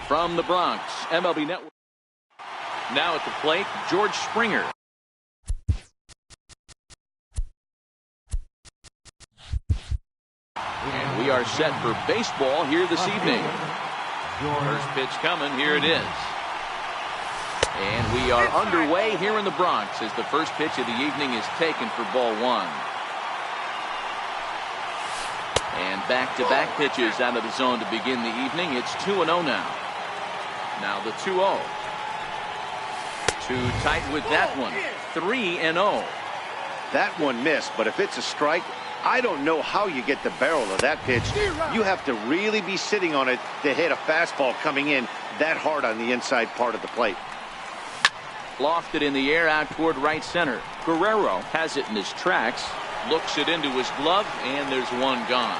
from the Bronx, MLB Network. Now at the plate, George Springer. And we are set for baseball here this evening. First pitch coming, here it is. And we are underway here in the Bronx as the first pitch of the evening is taken for ball one. And back-to-back pitches out of the zone to begin the evening. It's 2-0 now. Now the 2-0. Too tight with that one. 3-0. That one missed, but if it's a strike, I don't know how you get the barrel of that pitch. You have to really be sitting on it to hit a fastball coming in that hard on the inside part of the plate. Lofted in the air out toward right center. Guerrero has it in his tracks. Looks it into his glove, and there's one gone.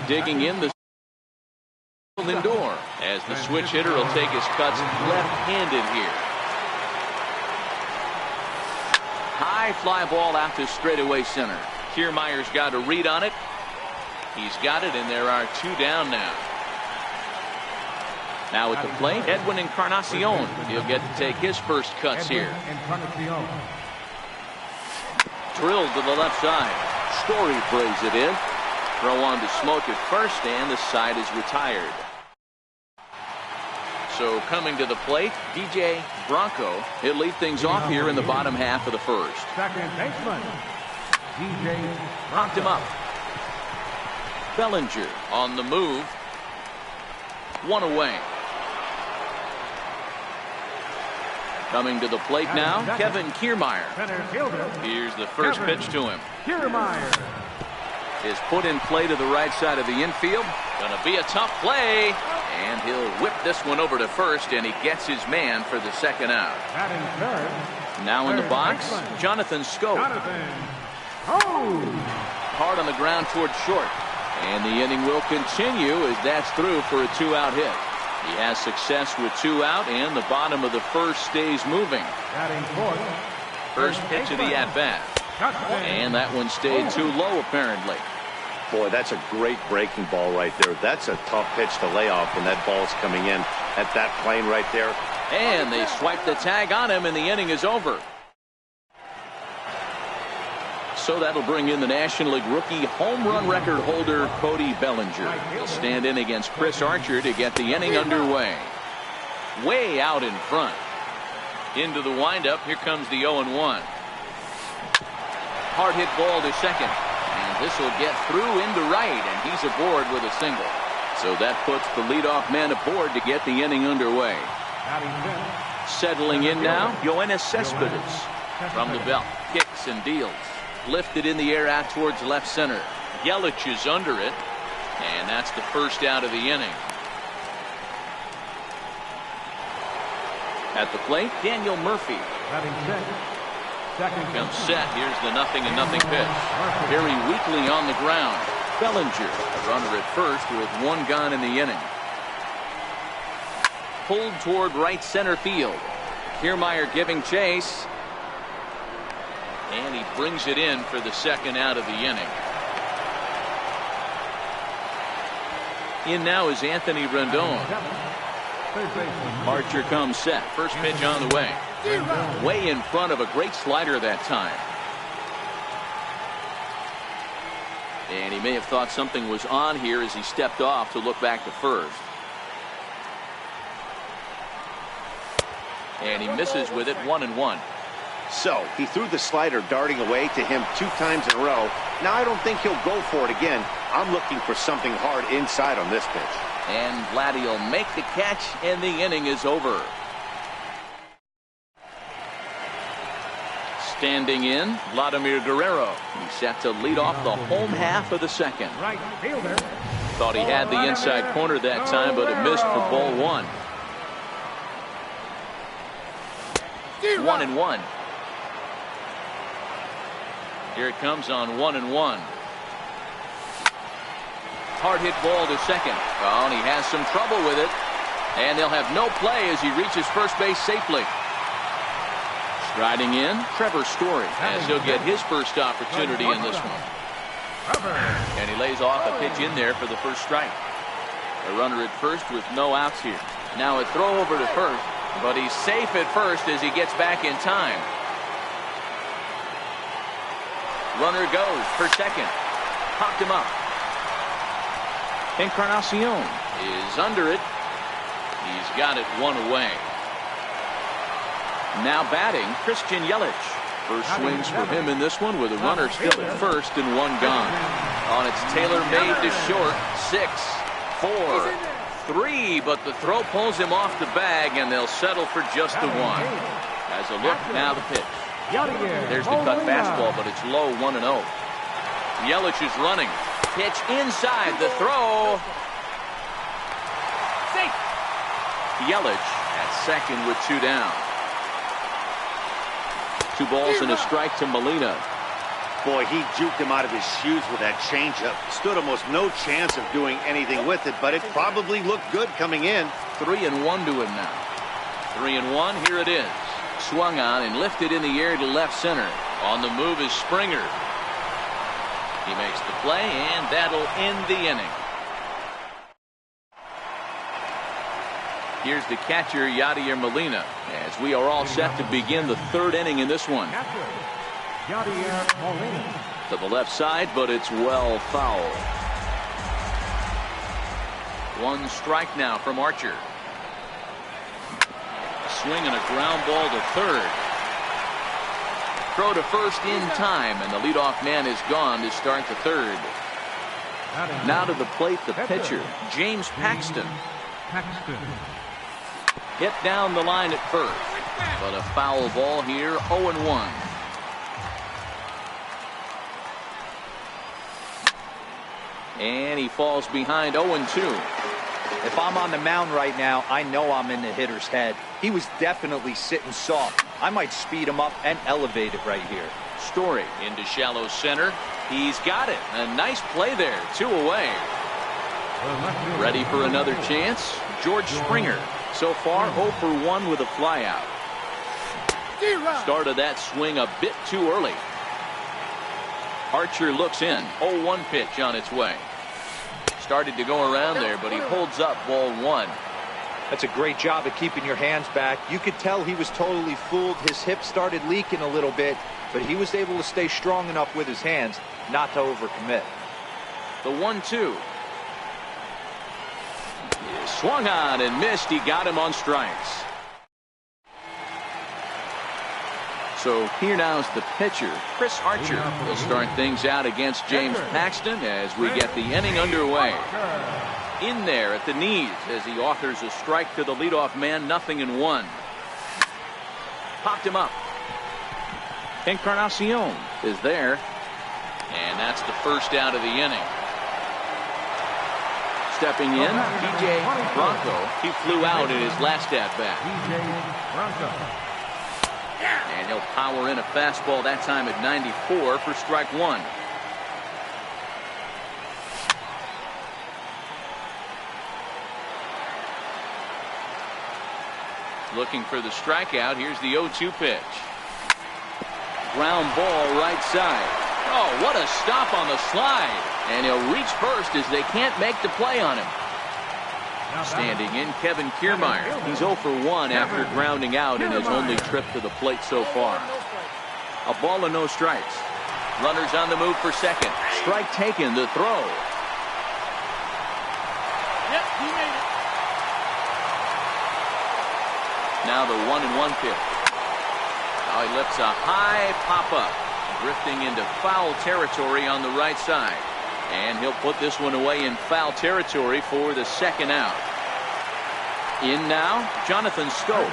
Digging in the indoor as the switch hitter will take his cuts left-handed here. High fly ball out to straightaway center. Kiermaier's got a read on it. He's got it, and there are two down now. Now at the plate, Edwin Encarnacion. He'll get to take his first cuts here. Drilled to the left side. Story plays it in. Throw on to Smoke at first, and the side is retired. So coming to the plate, DJ Bronco. He'll lead things off here in the bottom half of the first. Second baseman, DJ Knocked him up. Bellinger on the move. One away. Coming to the plate now, Kevin Kiermaier. Here's the first pitch to him. Kiermaier is put in play to the right side of the infield. Gonna be a tough play, and he'll whip this one over to first, and he gets his man for the second out. Now in the box, Jonathan Scope. Hard on the ground towards short, and the inning will continue as that's through for a two-out hit. He has success with two out, and the bottom of the first stays moving. First pitch of the at-bat. And that one stayed too low, apparently. Boy, that's a great breaking ball right there. That's a tough pitch to lay off when that ball's coming in at that plane right there. And they swipe the tag on him, and the inning is over. So that'll bring in the National League rookie home run record holder Cody Bellinger. He'll stand in against Chris Archer to get the inning underway. Way out in front. Into the windup. Here comes the 0-1. Hard hit ball to second. And this will get through into right, and he's aboard with a single. So that puts the leadoff man aboard to get the inning underway. Settling in now, Yoenis Cespedes from the belt. Kicks and deals. Lifted in the air out towards left center. Yelich is under it, and that's the first out of the inning. At the plate, Daniel Murphy. Comes set. Here's the 0-0 pitch. Very weakly on the ground. Bellinger, runner at first with one gone in the inning. Pulled toward right center field. Kiermaier giving chase. And he brings it in for the second out of the inning. In now is Anthony Rendon. Archer comes set. First pitch on the way. Way in front of a great slider that time. And he may have thought something was on here as he stepped off to look back to first. And he misses with it, 1-1. So he threw the slider darting away to him 2 times in a row. Now I don't think he'll go for it again. I'm looking for something hard inside on this pitch. And Vladdy will make the catch, and the inning is over. Standing in, Vladimir Guerrero. He's set to lead off the home half of the second. Right fielder. Thought he had the inside corner that time, but it missed for ball one. 1-1. Here it comes on 1-1. Hard hit ball to second. Oh, and he has some trouble with it. And they'll have no play as he reaches first base safely. Striding in, Trevor Story, as he'll get his first opportunity in this one. And he lays off a pitch in there for the first strike. A runner at first with no outs here. Now a throw over to first, but he's safe at first as he gets back in time. Runner goes for second. Popped him up. Encarnacion is under it. He's got it one away. Now batting, Christian Yelich. First swings for him in this one with a runner still at first and one gone. On its tailor-made to short. 6, 4, 3, but the throw pulls him off the bag and they'll settle for just the one. As a look, now the pitch. There's the cut fastball, but it's low, 1-0. Yelich is running. Pitch inside the throw. Safe. Yelich at second with 2 down. 2 balls and a strike to Molina. Boy, he juked him out of his shoes with that changeup. Stood almost no chance of doing anything with it, but it probably looked good coming in. 3-1 to him now. 3-1, here it is. Swung on and lifted in the air to left center. On the move is Springer. He makes the play, and that'll end the inning. Here's the catcher, Yadier Molina, as we are all set to begin the 3rd inning in this one. To the left side, but it's well foul. 1 strike now from Archer. A swing and a ground ball to third. Throw to first in time, and the leadoff man is gone to start the 3rd. Now to the plate, the pitcher, James Paxton. Hit down the line at first, but a foul ball here, 0-1. And he falls behind 0-2. If I'm on the mound right now, I know I'm in the hitter's head. He was definitely sitting soft. I might speed him up and elevate it right here. Story into shallow center. He's got it. A nice play there. 2 away. Ready for another chance. George Springer. So far 0 for 1 with a flyout. Started that swing a bit too early. Archer looks in. 0-1 pitch on its way. Started to go around there, but he holds up, ball 1. That's a great job of keeping your hands back. You could tell he was totally fooled. His hip started leaking a little bit, but he was able to stay strong enough with his hands not to overcommit. The 1-2. Swung on and missed. He got him on strikes. So here now is the pitcher, Chris Archer. Will start things out against James Paxton as we get the inning underway. In there at the knees as he offers a strike to the leadoff man, 0-1. Popped him up. Encarnacion is there. And that's the first out of the inning. Stepping in, DJ Bronco. He flew out in his last at-bat. And he'll power in a fastball that time at 94 for strike 1. Looking for the strikeout. Here's the 0-2 pitch. Ground ball right side. Oh, what a stop on the slide. And he'll reach first as they can't make the play on him. Standing in, Kevin Kiermaier. He's 0 for 1 after grounding out in his only trip to the plate so far. A ball and no strikes. Runners on the move for second. Strike taken, the throw. Yep, he made it. Now the 1-1 pitch. Now he lifts a high pop-up. Drifting into foul territory on the right side. And he'll put this one away in foul territory for the second out. In now, Jonathan Stope.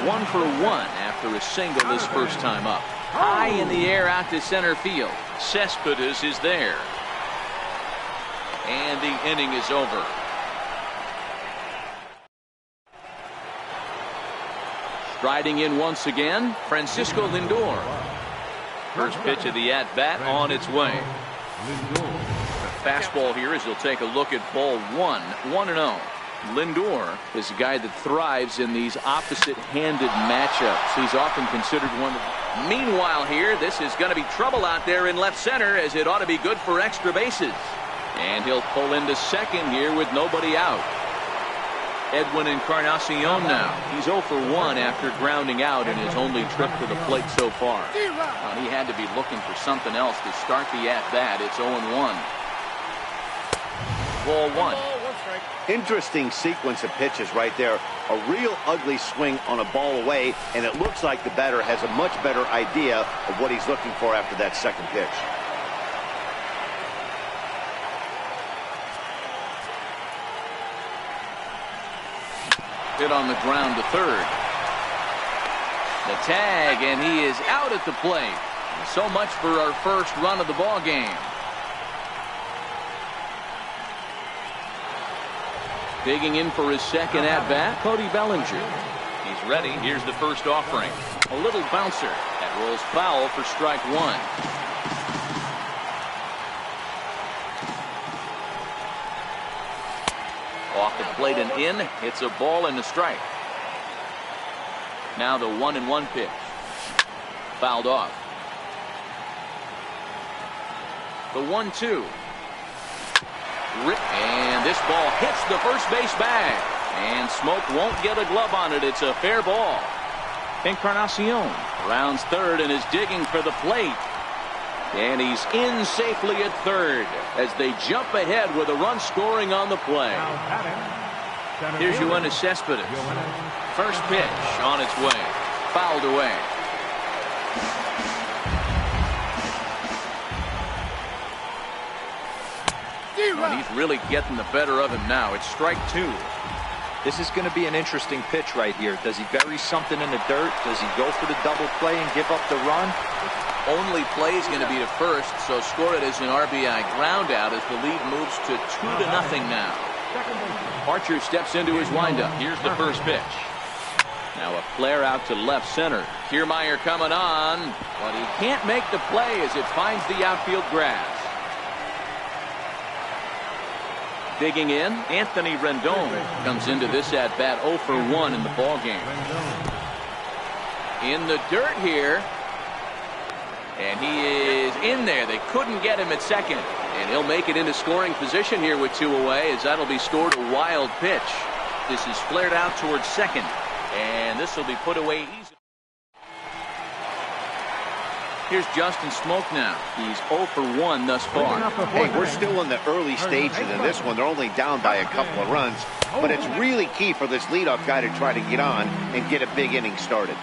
1 for 1 after a single his first time up. High in the air out to center field. Cespedes is there. And the inning is over. Striding in once again, Francisco Lindor. First pitch of the at-bat on its way. Fastball here as he'll take a look at ball 1. 1-0. Lindor is a guy that thrives in these opposite-handed matchups. He's often considered one of... Meanwhile here, this is going to be trouble out there in left center as it ought to be good for extra bases. And he'll pull into second here with nobody out. Edwin Encarnacion now. He's 0 for 1 after grounding out in his only trip to the plate so far. Well, he had to be looking for something else to start the at-bat. It's 0-1. Ball 1. Interesting sequence of pitches right there. A real ugly swing on a ball away, and it looks like the batter has a much better idea of what he's looking for after that second pitch. Hit on the ground to third. The tag, and he is out at the plate. So much for our first run of the ball game. Digging in for his second at-bat, Cody Bellinger. He's ready. Here's the first offering. A little bouncer. That rolls foul for strike one. Off the plate and in. It's a ball and a strike. Now the 1-1 pitch. Fouled off. The 1-2. And this ball hits the first base bag. And Smoke won't get a glove on it. It's a fair ball. Encarnacion rounds third and is digging for the plate. And he's in safely at third as they jump ahead with a run scoring on the play. Here's Yoenis Cespedes. First pitch on its way. Fouled away. And he's really getting the better of him now. It's strike two. This is going to be an interesting pitch right here. Does he bury something in the dirt? Does he go for the double play and give up the run? Only play is going to be to first, so score it as an RBI ground out as the lead moves to 2-0 now. Archer steps into his windup. Here's the first pitch. Now a flare out to left center. Kiermaier coming on, but he can't make the play as it finds the outfield grass. Digging in, Anthony Rendon comes into this at-bat 0 for 1 in the ballgame. In the dirt here, and he is in there. They couldn't get him at second, and he'll make it into scoring position here with 2 away, as that'll be scored a wild pitch. This is flared out towards second, and this will be put away easily. Here's Justin Smoke now. He's 0 for 1 thus far. Hey, we're still in the early stages of this one. They're only down by a couple of runs, but it's really key for this leadoff guy to try to get on and get a big inning started.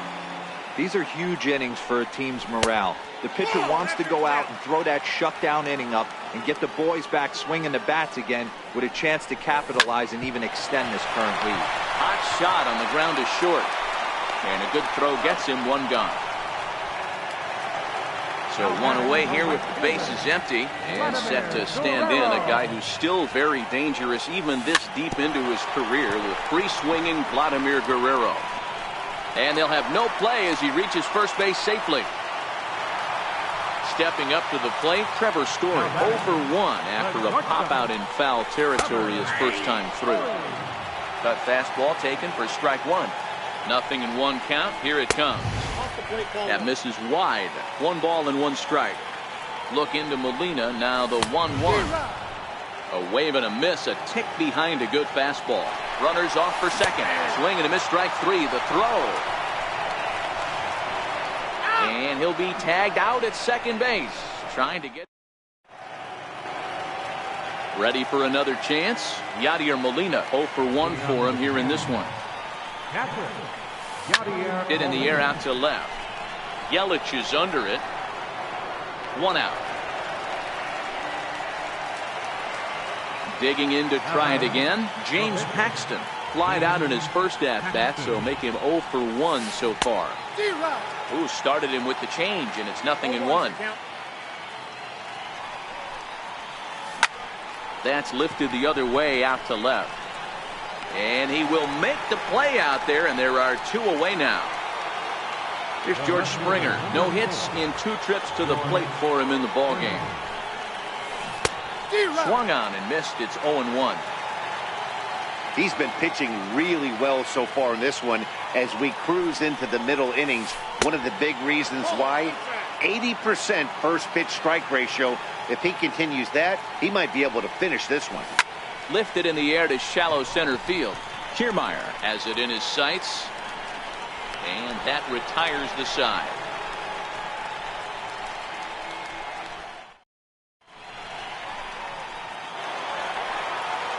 These are huge innings for a team's morale. The pitcher wants to go out and throw that shutdown inning up and get the boys back swinging the bats again with a chance to capitalize and even extend this current lead. Hot shot on the ground is short, and a good throw gets him one gone. So 1 away here with the bases empty and set to stand in a guy who's still very dangerous even this deep into his career, the free-swinging Vladimir Guerrero. And they'll have no play as he reaches first base safely. Stepping up to the plate, Trevor Story 0 for 1 after a pop-out in foul territory his first time through. Cut fastball taken for strike one. 0-1 count. Here it comes. That misses wide. 1 ball and 1 strike. Look into Molina. Now the 1-1. A wave and a miss. A tick behind a good fastball. Runners off for second. Swing and a miss. Strike 3. The throw. And he'll be tagged out at second base. Trying to get. Ready for another chance. Yadier Molina 0 for 1 for him here in this one. Hit in the air out to left. Yelich is under it. 1 out. Digging in to try it again. James Paxton flied out in his first at-bat, so make him 0 for 1 so far. Ooh, started him with the change, and it's 0-1. That's lifted the other way out to left. And he will make the play out there, and there are 2 away now. Here's George Springer. No hits in 2 trips to the plate for him in the ballgame. Swung on and missed. It's 0-1. He's been pitching really well so far in this one as we cruise into the middle innings. One of the big reasons why, 80% first pitch strike ratio. If he continues that, he might be able to finish this one. Lifted in the air to shallow center field. Kiermaier has it in his sights, and that retires the side.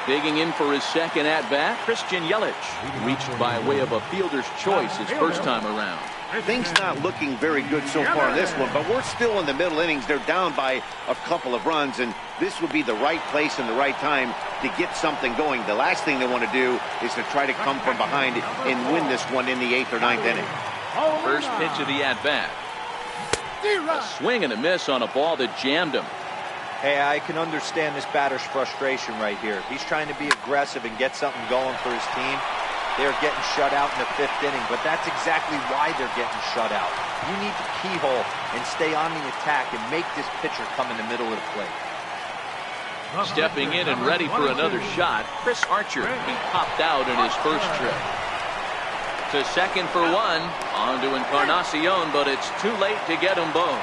Digging in for his second at-bat, Christian Yelich. Reached by way of a fielder's choice his first time around. Things not looking very good so far in this one, but we're still in the middle innings. They're down by a couple of runs, and this would be the right place and the right time to get something going. The last thing they want to do is to try to come from behind and win this one in the 8th or 9th inning. First pitch of the at-bat. A swing and a miss on a ball that jammed him. Hey, I can understand this batter's frustration right here. He's trying to be aggressive and get something going for his team. They're getting shut out in the 5th inning, but that's exactly why they're getting shut out. You need to keyhole and stay on the attack and make this pitcher come in the middle of the plate. Stepping in and ready for another shot, Chris Archer. He popped out in his first trip. To second for one, on to Encarnacion, but it's too late to get them both.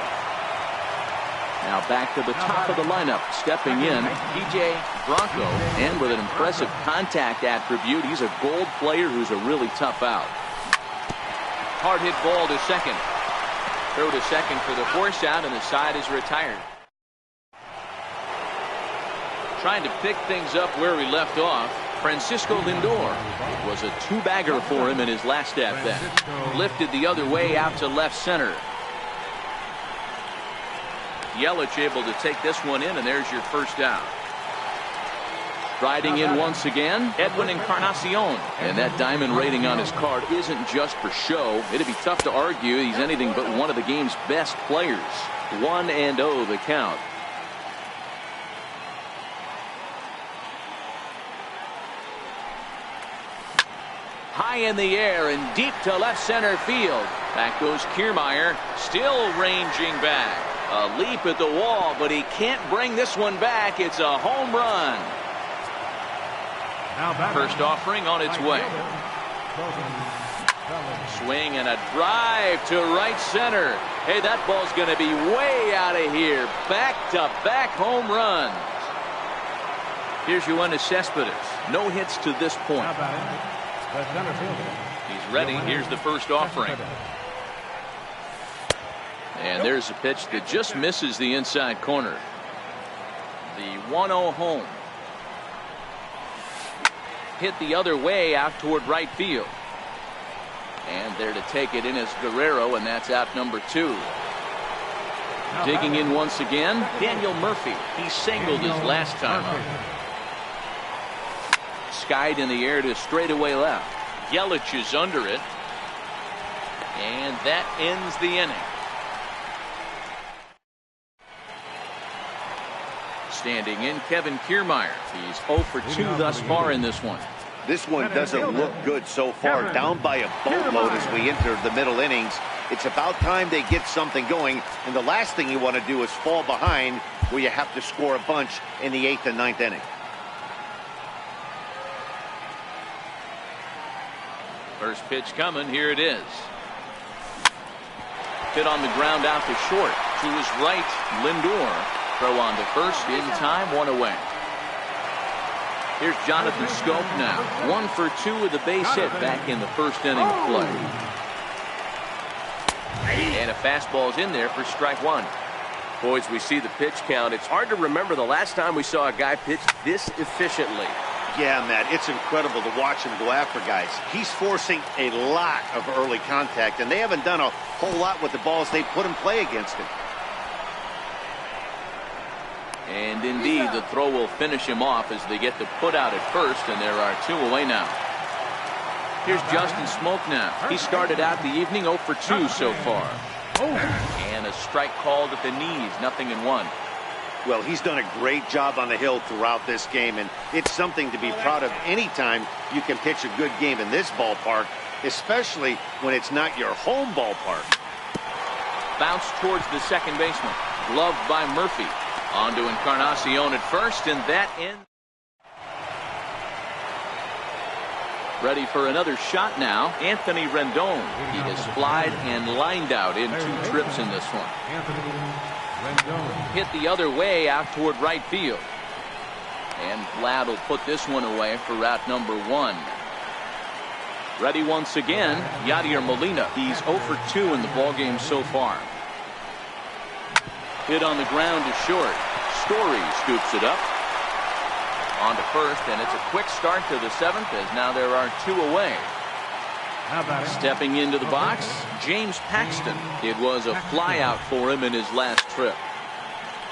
Now back to the top of the lineup, stepping in, DJ Bronco, and with an impressive contact attribute, he's a gold player who's a really tough out. Hard hit ball to second. Throw to second for the force out, and the side is retired. Trying to pick things up where he left off, Francisco Lindor. It was a two-bagger for him in his last at-bat. Lifted the other way out to left center. Yelich able to take this one in, and there's your first out. Riding in once again, Edwin Encarnacion. And that diamond rating on his card isn't just for show. It'd be tough to argue he's anything but one of the game's best players. 1-0 the count. High in the air and deep to left center field. Back goes Kiermaier, still ranging back. A leap at the wall, but he can't bring this one back. It's a home run. First offering on its way. Swing and a drive to right center. Hey, that ball's going to be way out of here. Back-to-back home runs. Here's Yoenis Cespedes. No hits to this point. He's ready. Here's the first offering. And there's a pitch that just misses the inside corner. The 1-0 home. Hit the other way out toward right field. And there to take it in is Guerrero, and that's out number 2. Digging in once again, Daniel Murphy. He singled his last time up. Skied in the air to straightaway left. Yelich is under it. And that ends the inning. Standing in, Kevin Kiermaier. He's 0 for 2 thus far in this one. This one doesn't look good so far. Down by a boatload as we enter the middle innings. It's about time they get something going. And the last thing you want to do is fall behind where you have to score a bunch in the 8th and 9th inning. First pitch coming. Here it is. Hit on the ground out to short. To his right, Lindor. Throw on to first in time, 1 away. Here's Jonathan Scope now. 1 for 2 with a base hit back in the first inning of play. And a fastball's in there for strike 1. Boys, we see the pitch count. It's hard to remember the last time we saw a guy pitch this efficiently. Yeah, Matt, it's incredible to watch him go after guys. He's forcing a lot of early contact, and they haven't done a whole lot with the balls they put in play against him. And indeed, the throw will finish him off as they get the put out at first, and there are 2 away now. Here's Justin Smoak now. He started out the evening 0 for 2 so far. And a strike called at the knees, 0-1. Well, he's done a great job on the hill throughout this game, and it's something to be proud of anytime you can pitch a good game in this ballpark, especially when it's not your home ballpark. Bounce towards the second baseman. Gloved by Murphy. On to Encarnacion at first, and that ends. Ready for another shot now, Anthony Rendon. He has flied and lined out in 2 trips in this one. Hit the other way out toward right field. And Vlad will put this one away for route number 1. Ready once again, Yadier Molina. He's 0 for 2 in the ballgame so far. Hit on the ground to short. Story scoops it up. On to first, and it's a quick start to the 7th as now there are 2 away. Stepping into the box, James Paxton. It was a flyout for him in his last trip.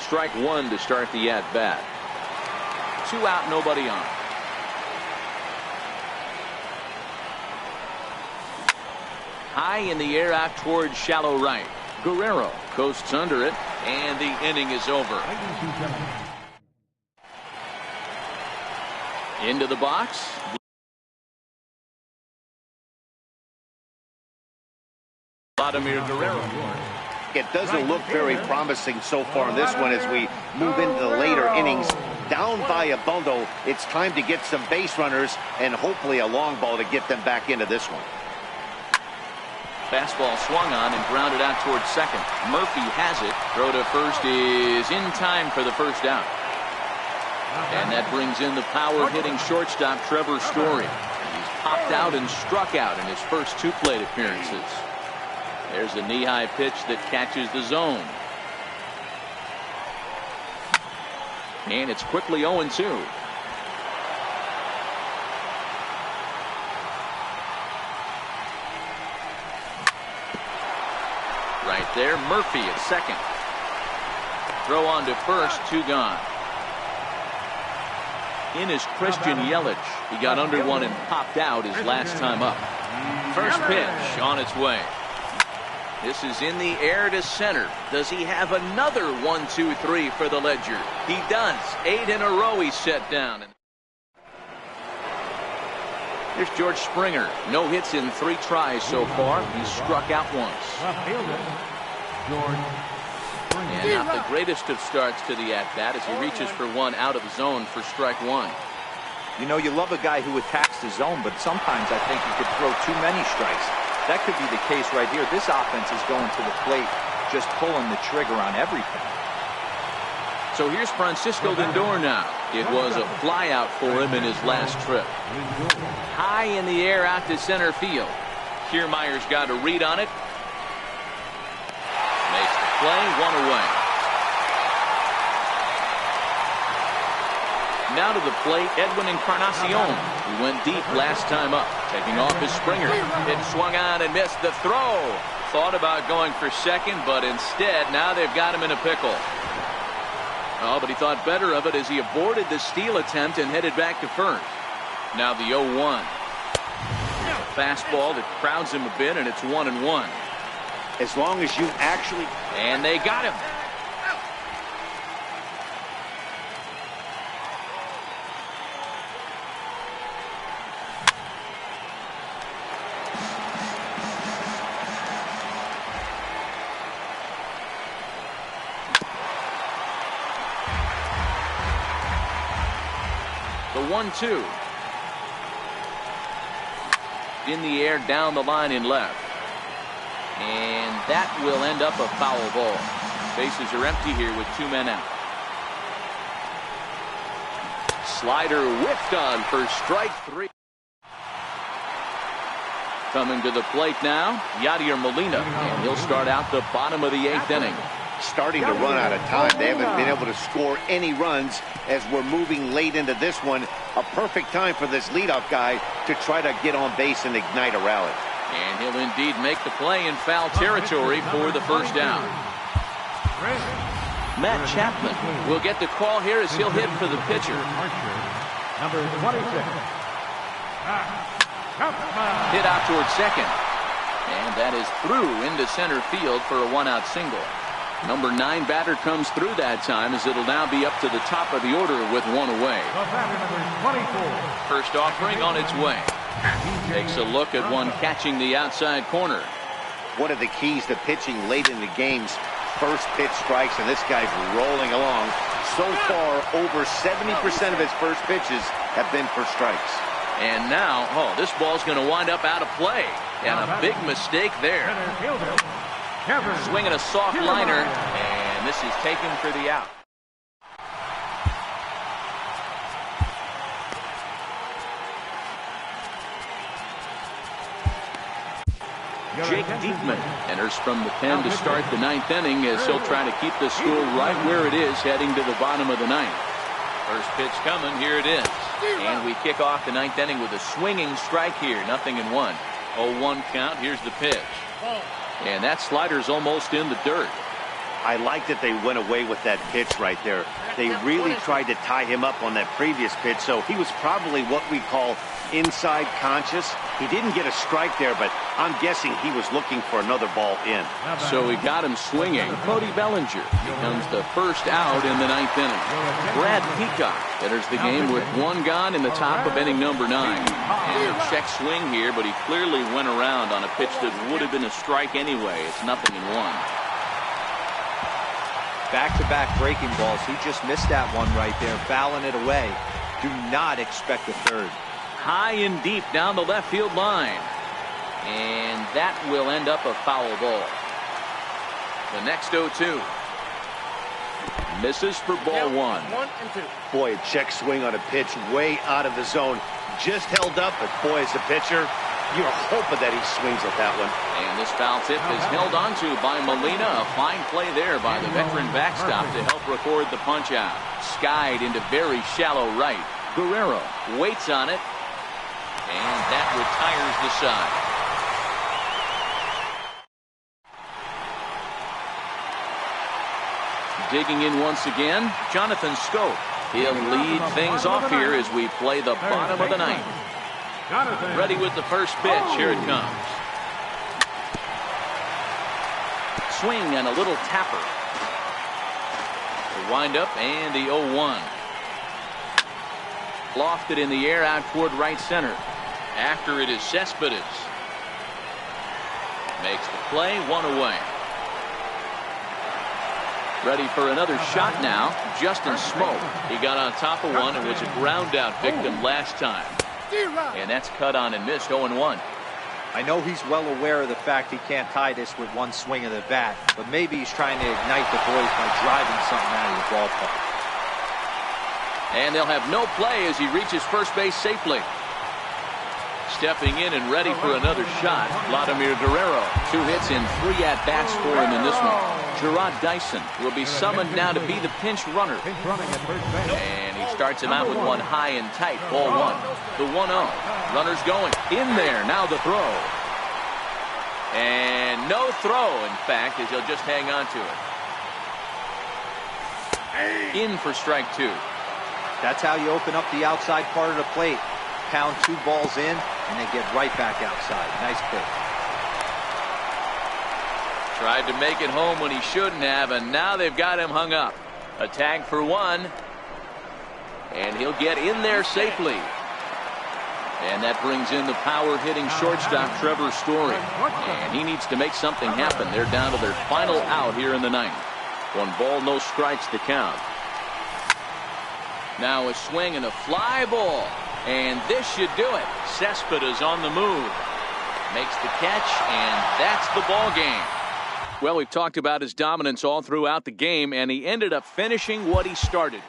Strike 1 to start the at-bat. 2 out, nobody on. High in the air out towards shallow right. Guerrero coasts under it, and the inning is over. Into the box. Vladimir Guerrero. It doesn't look very promising so far in this one as we move into the later innings. Down by a bundle, it's time to get some base runners and hopefully a long ball to get them back into this one. Fastball swung on and grounded out towards second. Murphy has it. Throw to first is in time for the first out. And that brings in the power-hitting shortstop Trevor Story. He's popped out and struck out in his first 2 plate appearances. There's a knee-high pitch that catches the zone. And it's quickly 0-2. Right there, Murphy at second. Throw on to first, 2 gone. In is Christian Yelich. He got under one and popped out his last time up. First pitch on its way. This is in the air to center. Does he have another 1-2-3 for the ledger? He does. 8 in a row he's set down. Here's George Springer. No hits in 3 tries so far. He's struck out once. And not the greatest of starts to the at-bat as he reaches for 1 out of the zone for strike 1. You know, you love a guy who attacks the zone, but sometimes I think you could throw too many strikes. That could be the case right here. This offense is going to the plate, just pulling the trigger on everything. So here's Francisco Lindor now. It was a flyout for him in his last trip. High in the air out to center field. Kiermaier's got a read on it. Makes the play, 1 away. Now to the plate, Edwin Encarnacion. He went deep last time up. Taking off his Springer. It swung on and missed the throw. Thought about going for second, but instead, now they've got him in a pickle. Oh, but he thought better of it as he aborted the steal attempt and headed back to first. Now the 0-1. Fastball that crowds him a bit, and it's 1-1. As long as you actually... And they got him. The 1-2. In the air, down the line in left. And that will end up a foul ball. Bases are empty here with 2 men out. Slider whiffed on for strike 3. Coming to the plate now, Yadier Molina. And he'll start out the bottom of the 8th inning. Starting to run out of time. They haven't been able to score any runs as we're moving late into this one. A perfect time for this leadoff guy to try to get on base and ignite a rally. And he'll indeed make the play in foul territory for the first down. Matt Chapman will get the call here as he'll hit for the pitcher. Number 26. Hit out towards second. And that is through into center field for a 1-out single. Number 9 batter comes through that time as it'll now be up to the top of the order with 1 away. First offering on its way. Takes a look at one catching the outside corner. One of the keys to pitching late in the game's first pitch strikes, and this guy's rolling along. So far, over 70% of his first pitches have been for strikes. And now, this ball's going to wind up out of play. And a big mistake there. Swinging a soft liner, and this is taken for the out. Jake Diekman enters from the pen to start the ninth inning as he'll try to keep the score right where it is heading to the bottom of the ninth. First pitch coming. Here it is. And we kick off the ninth inning with a swinging strike here. 0-1. 0-1 count. Here's the pitch. And that slider's almost in the dirt. I like that they went away with that pitch right there. They really tried to tie him up on that previous pitch, so he was probably what we call inside conscious. He didn't get a strike there, but I'm guessing he was looking for another ball in. So we got him swinging. Cody Bellinger becomes the first out in the ninth inning. Brad Peacock enters the game with one gone in the top of inning number 9. And a check swing here, but he clearly went around on a pitch that would have been a strike anyway. It's 0-1. Back-to-back breaking balls. He just missed that one right there, fouling it away. Do not expect a third. High and deep down the left field line. And that will end up a foul ball. The next 0-2. Misses for ball 1. 1 and 2. Boy, a check swing on a pitch way out of the zone. Just held up, but boy, as a pitcher, you're hoping that he swings at that one. And this foul tip is held onto by Molina. A fine play there by the veteran backstop to help record the punch out. Skied into very shallow right. Guerrero waits on it. And that retires the side. Digging in once again, Jonathan Scope. He'll lead things off here as we play the bottom of the ninth. Ready with the first pitch. Here it comes. Swing and a little tapper. The windup and the 0-1. Lofted in the air out toward right center. After it is Cespedes. Makes the play, 1 away. Ready for another shot now. Justin Smoke. He got on top of one and was a ground out victim last time. And that's cut on and missed. 0-1. I know he's well aware of the fact he can't tie this with one swing of the bat, but maybe he's trying to ignite the boys by driving something out of the ballpark. And they'll have no play as he reaches first base safely. Stepping in and ready for another shot, Vladimir Guerrero. 2 hits and 3 at-bats for him in this one. Gerard Dyson will be summoned now to be the pinch runner. And he starts him out with one high and tight. Ball 1. The 1-0. Runner's going. In there. Now the throw. And no throw, in fact, as he'll just hang on to it. In for strike 2. That's how you open up the outside part of the plate. Pound 2 balls in, and they get right back outside. Nice pitch. Tried to make it home when he shouldn't have, and now they've got him hung up. A tag for 1. And he'll get in there safely. And that brings in the power-hitting shortstop, Trevor Story. And he needs to make something happen. They're down to their final out here in the ninth. 1 ball, no strikes to count. Now a swing and a fly ball. And this should do it. Cespedes on the move. Makes the catch, and that's the ball game. Well, we've talked about his dominance all throughout the game, and he ended up finishing what he started.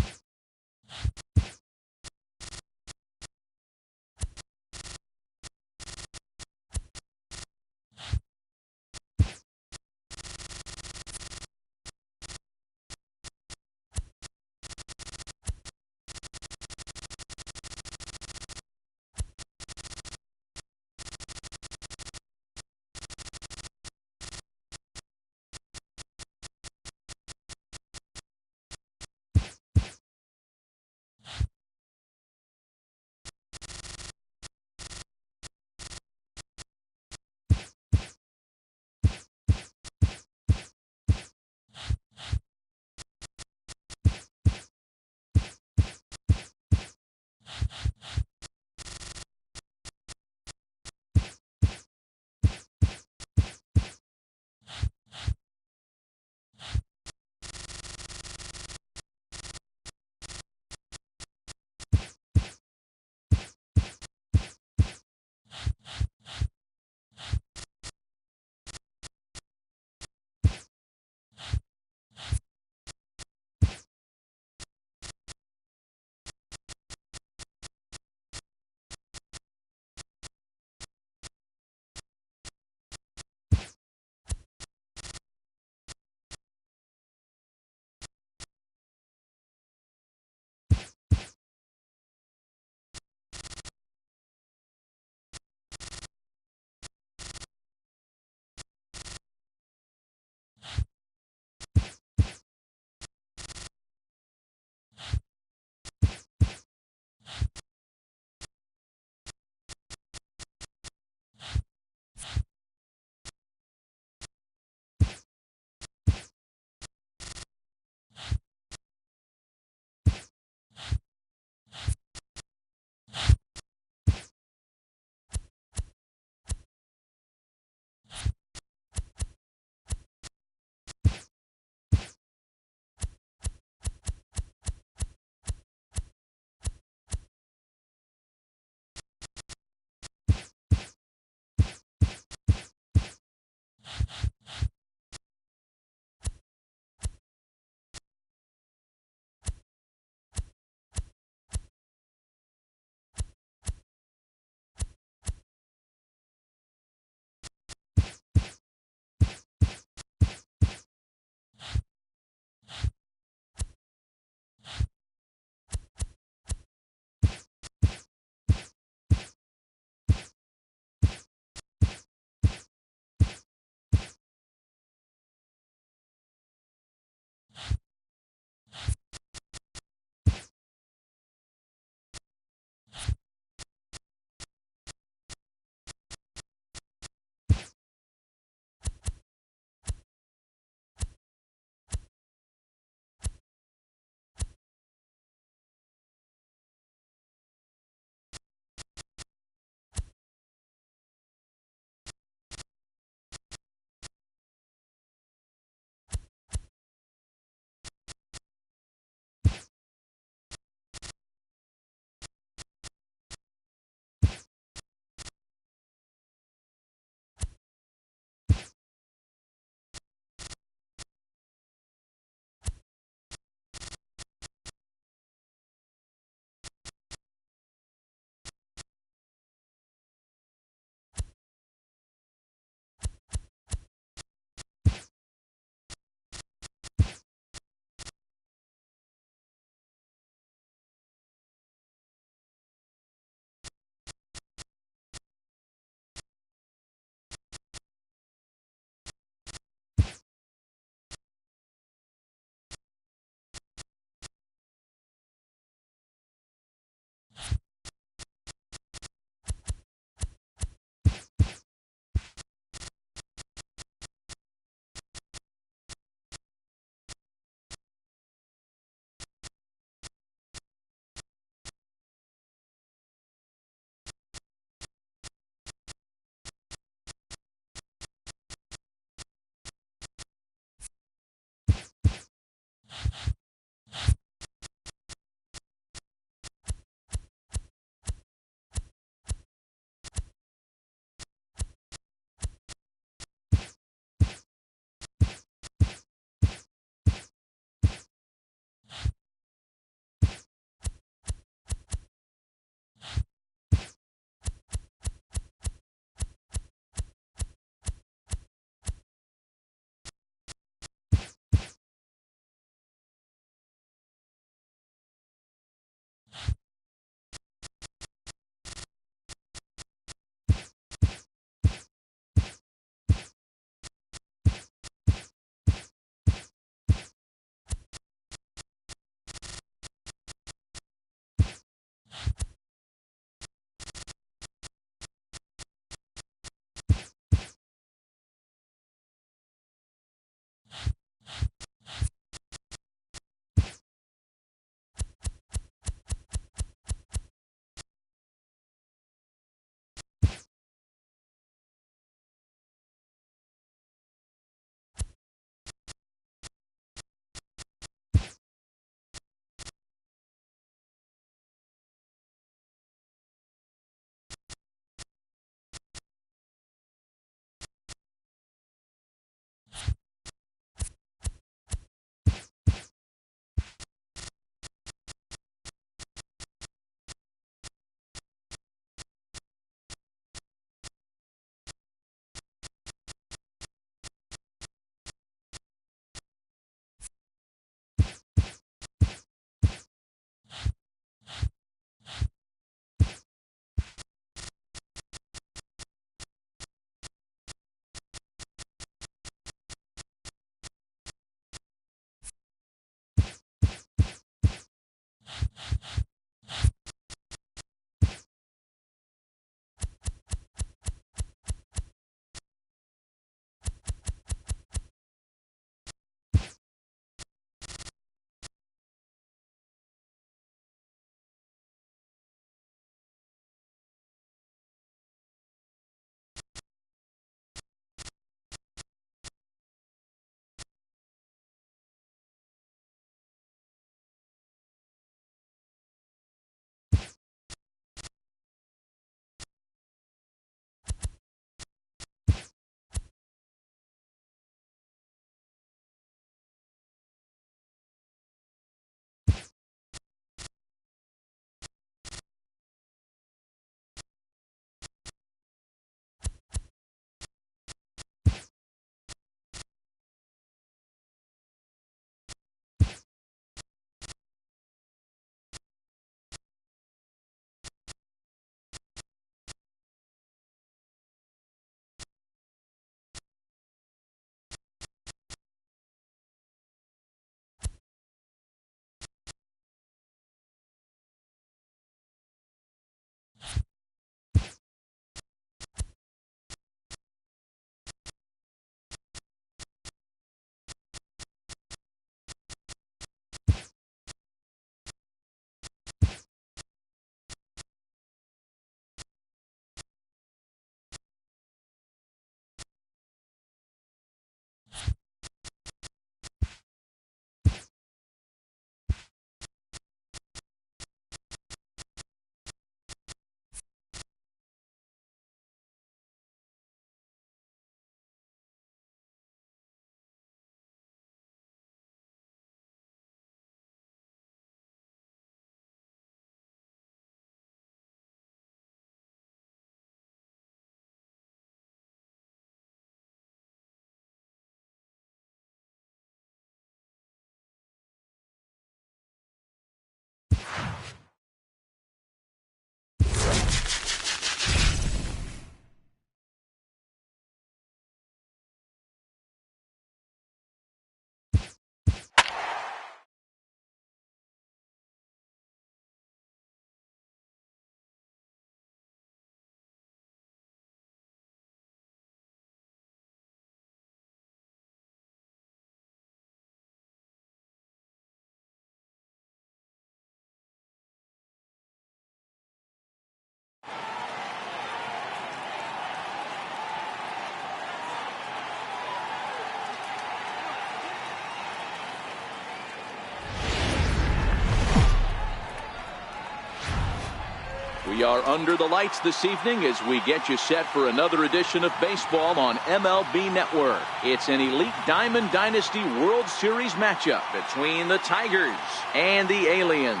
We are under the lights this evening as we get you set for another edition of baseball on MLB Network. It's an Elite Diamond Dynasty World Series matchup between the Tigers and the Aliens.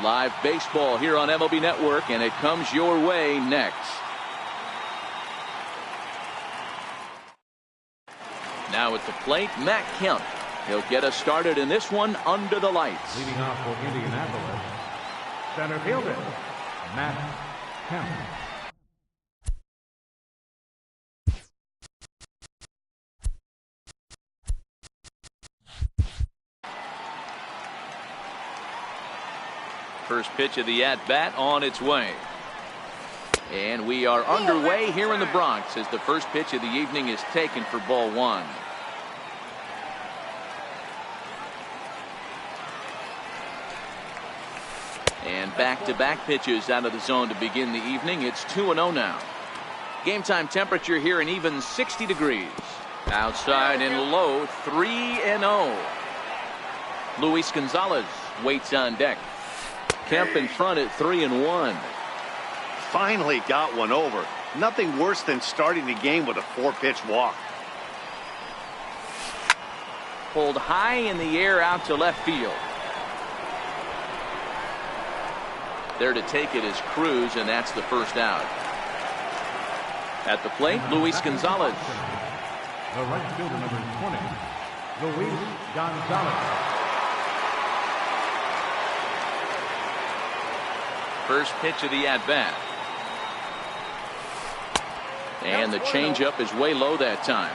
Live baseball here on MLB Network, and it comes your way next. Now at the plate, Matt Kemp. He'll get us started in this one under the lights. Leading off for Indianapolis, center fielder, Matt Kemp. First pitch of the at-bat on its way. And we are underway here in the Bronx as the first pitch of the evening is taken for ball one. And back-to-back pitches out of the zone to begin the evening. It's 2-0 now. Game time temperature here an even 60 degrees. Outside and low, 3-0. Luis Gonzalez waits on deck. Kemp in front at 3-1. Finally got one over. Nothing worse than starting the game with a 4-pitch walk. Pulled high in the air out to left field. There to take it is Cruz, and that's the first out. At the plate, Luis Gonzalez. The right fielder, number 20, Luis Gonzalez. First pitch of the at-bat. And the changeup is way low that time.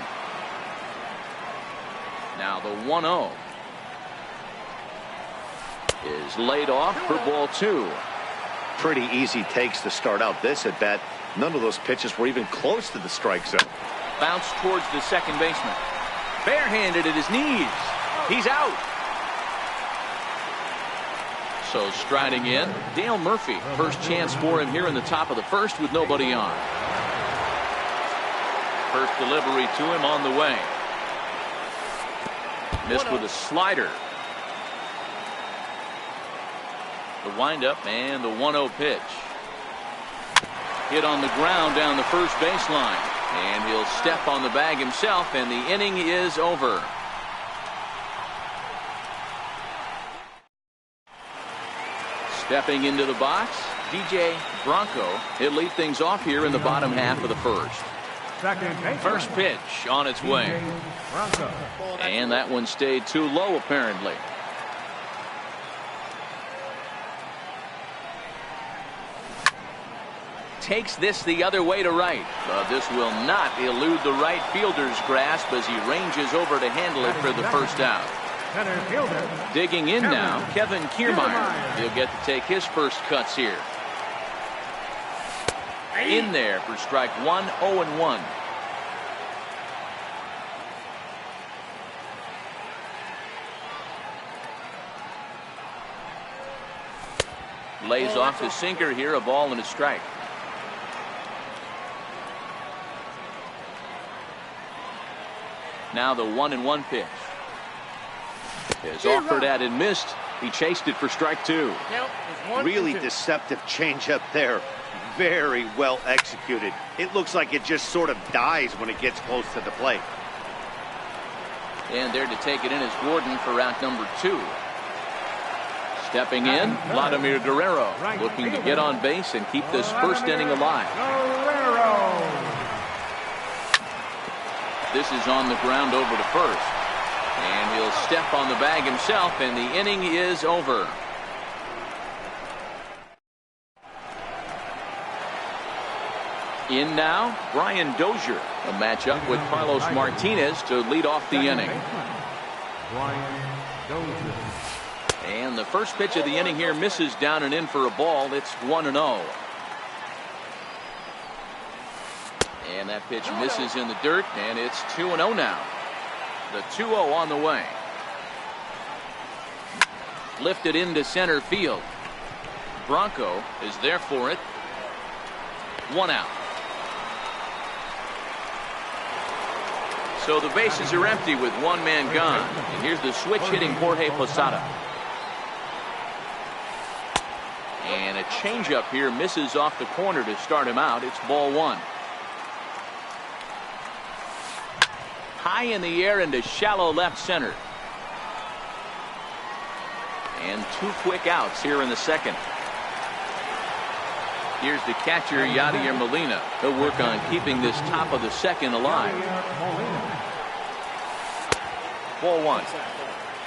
Now the 1-0 is laid off for ball two. Pretty easy takes to start out this at bat. None of those pitches were even close to the strike zone. Bounce towards the second baseman. Barehanded at his knees. He's out. So striding in, Dale Murphy. First chance for him here in the top of the first with nobody on. First delivery to him on the way. Missed with a slider. The windup and the 1-0 pitch. Hit on the ground down the first baseline. And he'll step on the bag himself, and the inning is over. Stepping into the box, DJ Bronco. He'll lead things off here in the bottom half of the first. First pitch on its way. And that one stayed too low, apparently. Takes this the other way to right. But this will not elude the right fielder's grasp as he ranges over to handle it for the first out. Digging in now, Kevin Kiermaier. He'll get to take his first cuts here. In there for strike one, 0-1. Lays off his sinker here, a ball and a strike. Now the 1-1 pitch is offered at and missed. He chased it for strike two. Really deceptive changeup there. Very well executed. It looks like it just sort of dies when it gets close to the plate. And there to take it in is Gordon for out number two. Stepping in, Vladimir Guerrero, looking to get on base and keep this first inning alive. This is on the ground over to first. And he'll step on the bag himself, and the inning is over. In now, Brian Dozier. A matchup with Carlos Martinez to lead off the inning. And the first pitch of the inning here misses down and in for a ball. It's 1-0. And that pitch misses in the dirt, and it's 2-0 now. The 2-0 on the way. Lifted into center field. Bronco is there for it. One out. So the bases are empty with one man gone. And here's the switch hitting Jorge Posada. And a that changeup here misses off the corner to start him out. It's ball one. High in the air into shallow left center. And 2 quick outs here in the second. Here's the catcher, Yadier Molina. He'll work on keeping this top of the second alive. Ball one.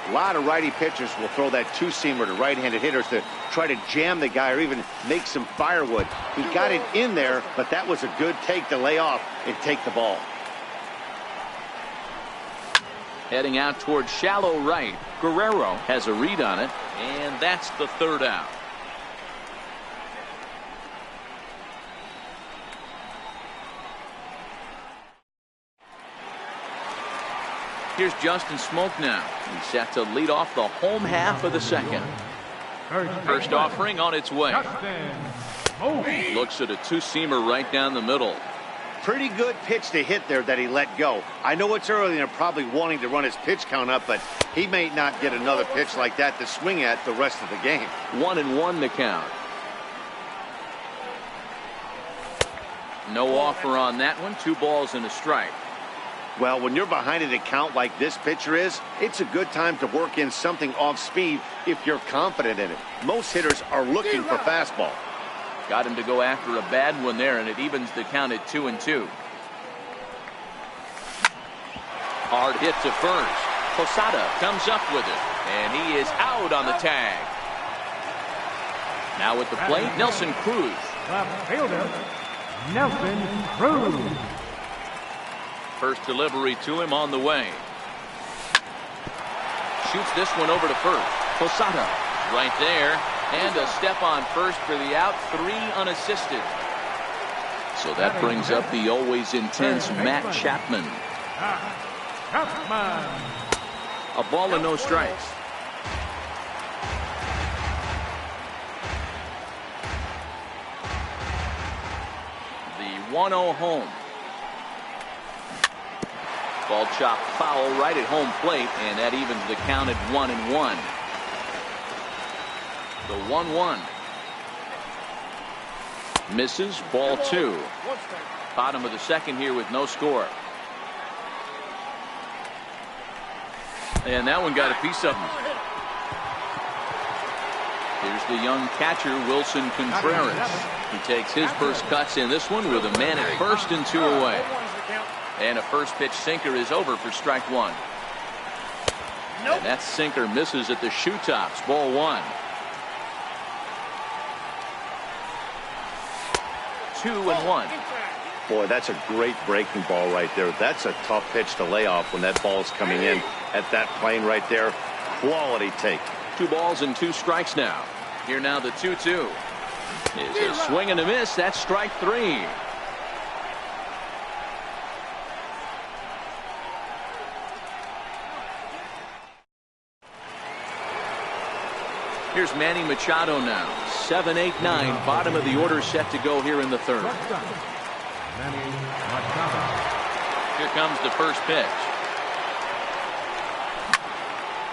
A lot of righty pitchers will throw that two-seamer to right-handed hitters to try to jam the guy or even make some firewood. He got it in there, but that was a good take to lay off and take the ball. Heading out towards shallow right. Guerrero has a read on it, and that's the third out. Here's Justin Smoke now. He's set to lead off the home half of the second. First offering on its way. Looks at a two-seamer right down the middle. Pretty good pitch to hit there that he let go. I know it's early and they're probably wanting to run his pitch count up, but he may not get another pitch like that to swing at the rest of the game. 1-1 the count. No offer on that one. 2 balls and a strike. Well, when you're behind an account like this pitcher is, it's a good time to work in something off speed if you're confident in it. Most hitters are looking for fastball. Got him to go after a bad one there, and it evens the count at 2-2. Hard hit to first. Posada comes up with it, and he is out on the tag. Now at the plate, Nelson Cruz. Left fielder, Nelson Cruz. First delivery to him on the way. Shoots this one over to first. Posada right there. And a step on first for the out. 3 unassisted. So that brings up the always intense Matt Chapman. A ball and no strikes. The 1-0 home. Ball chopped foul right at home plate, and that evens the count at 1-1. The 1-1. Misses. Ball 2. Bottom of the second here with no score. And that one got a piece of him. Here's the young catcher, Wilson Contreras. He takes his first cuts in this one with a man at first and 2 away. And a first pitch sinker is over for strike 1. And that sinker misses at the shoe tops. Ball 1. 2-1. Boy, that's a great breaking ball right there. That's a tough pitch to lay off when that ball's coming in at that plane right there. Quality take. 2 balls and 2 strikes now. Here now the 2-2. Is a swing and a miss. That's strike 3. Here's Manny Machado now. 7-8-9. Bottom of the order set to go here in the third. Here comes the first pitch.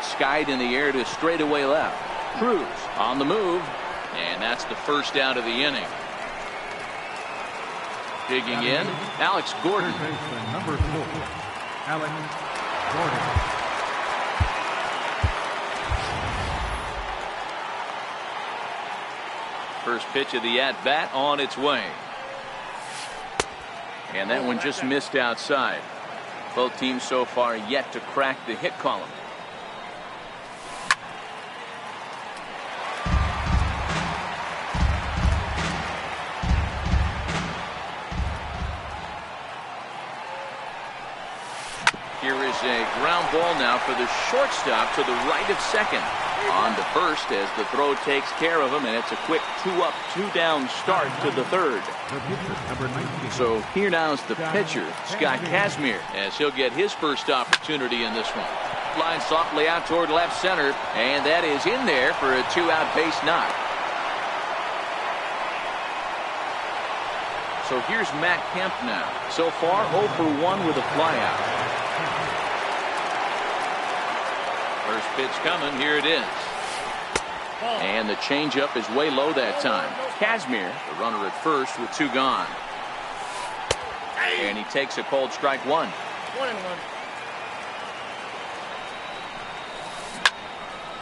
Skied in the air to straightaway left. Cruz on the move. And that's the first out of the inning. Digging in, Alex Gordon. Number 4, Alex Gordon. First pitch of the at-bat on its way. And that one just missed outside. Both teams so far yet to crack the hit column. Here is a ground ball now for the shortstop to the right of second. On to first as the throw takes care of him, and it's a quick 2-up, 2-down start to the third. So here now is the pitcher, Scott Kazmir, as he'll get his first opportunity in this one. Line softly out toward left center, and that is in there for a 2-out base knock. So here's Matt Kemp now. So far 0 for 1 with a flyout. First pitch coming. Here it is. And the changeup is way low that time. Kazmir, the runner at first with 2 gone. And he takes a cold strike 1. 1-1.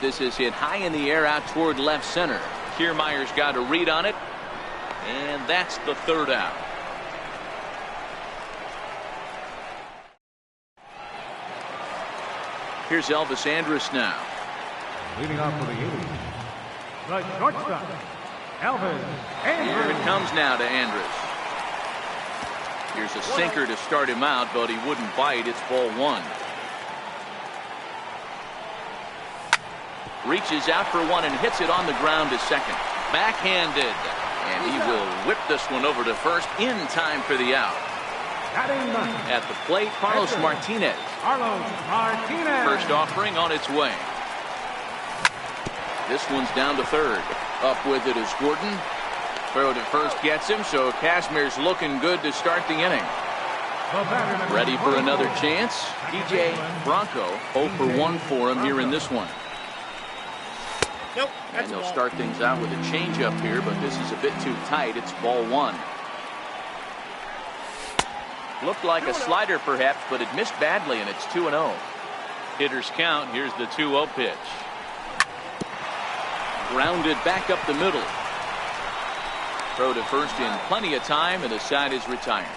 This is hit high in the air out toward left center. Kiermaier's got a read on it. And that's the 3rd out. Here's Elvis Andrus now. Leading off for the Yankees, the shortstop, Elvis Andrus. Here it comes now to Andrus. Here's a sinker to start him out, but he wouldn't bite. It's ball 1. Reaches out for 1 and hits it on the ground to second. Backhanded. And he will whip this one over to first in time for the out. At the plate, Carlos Martinez. First offering on its way. This one's down to 3rd. Up with it is Gordon. Throw to first gets him, so Kazmir's looking good to start the inning. Ready for another chance. DJ Bronco 0 for 1 for him here in this one. Nope. And they'll start things out with a changeup here, but this is a bit too tight. It's ball 1. Looked like a slider perhaps, but it missed badly, and it's 2-0. Hitters count. Here's the 2-0 pitch. Grounded back up the middle. Throw to first in plenty of time, and the side is retired.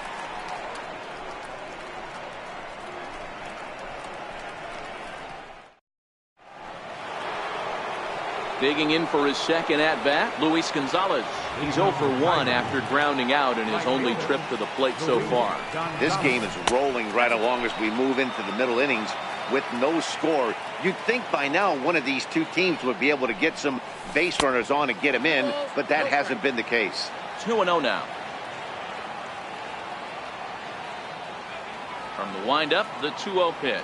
Digging in for his second at-bat, Luis Gonzalez. He's 0 for 1 after grounding out in his only trip to the plate so far. This game is rolling right along as we move into the middle innings with no score. You'd think by now one of these 2 teams would be able to get some base runners on and get them in, but that hasn't been the case. 2-0 now. From the windup, the 2-0 pitch.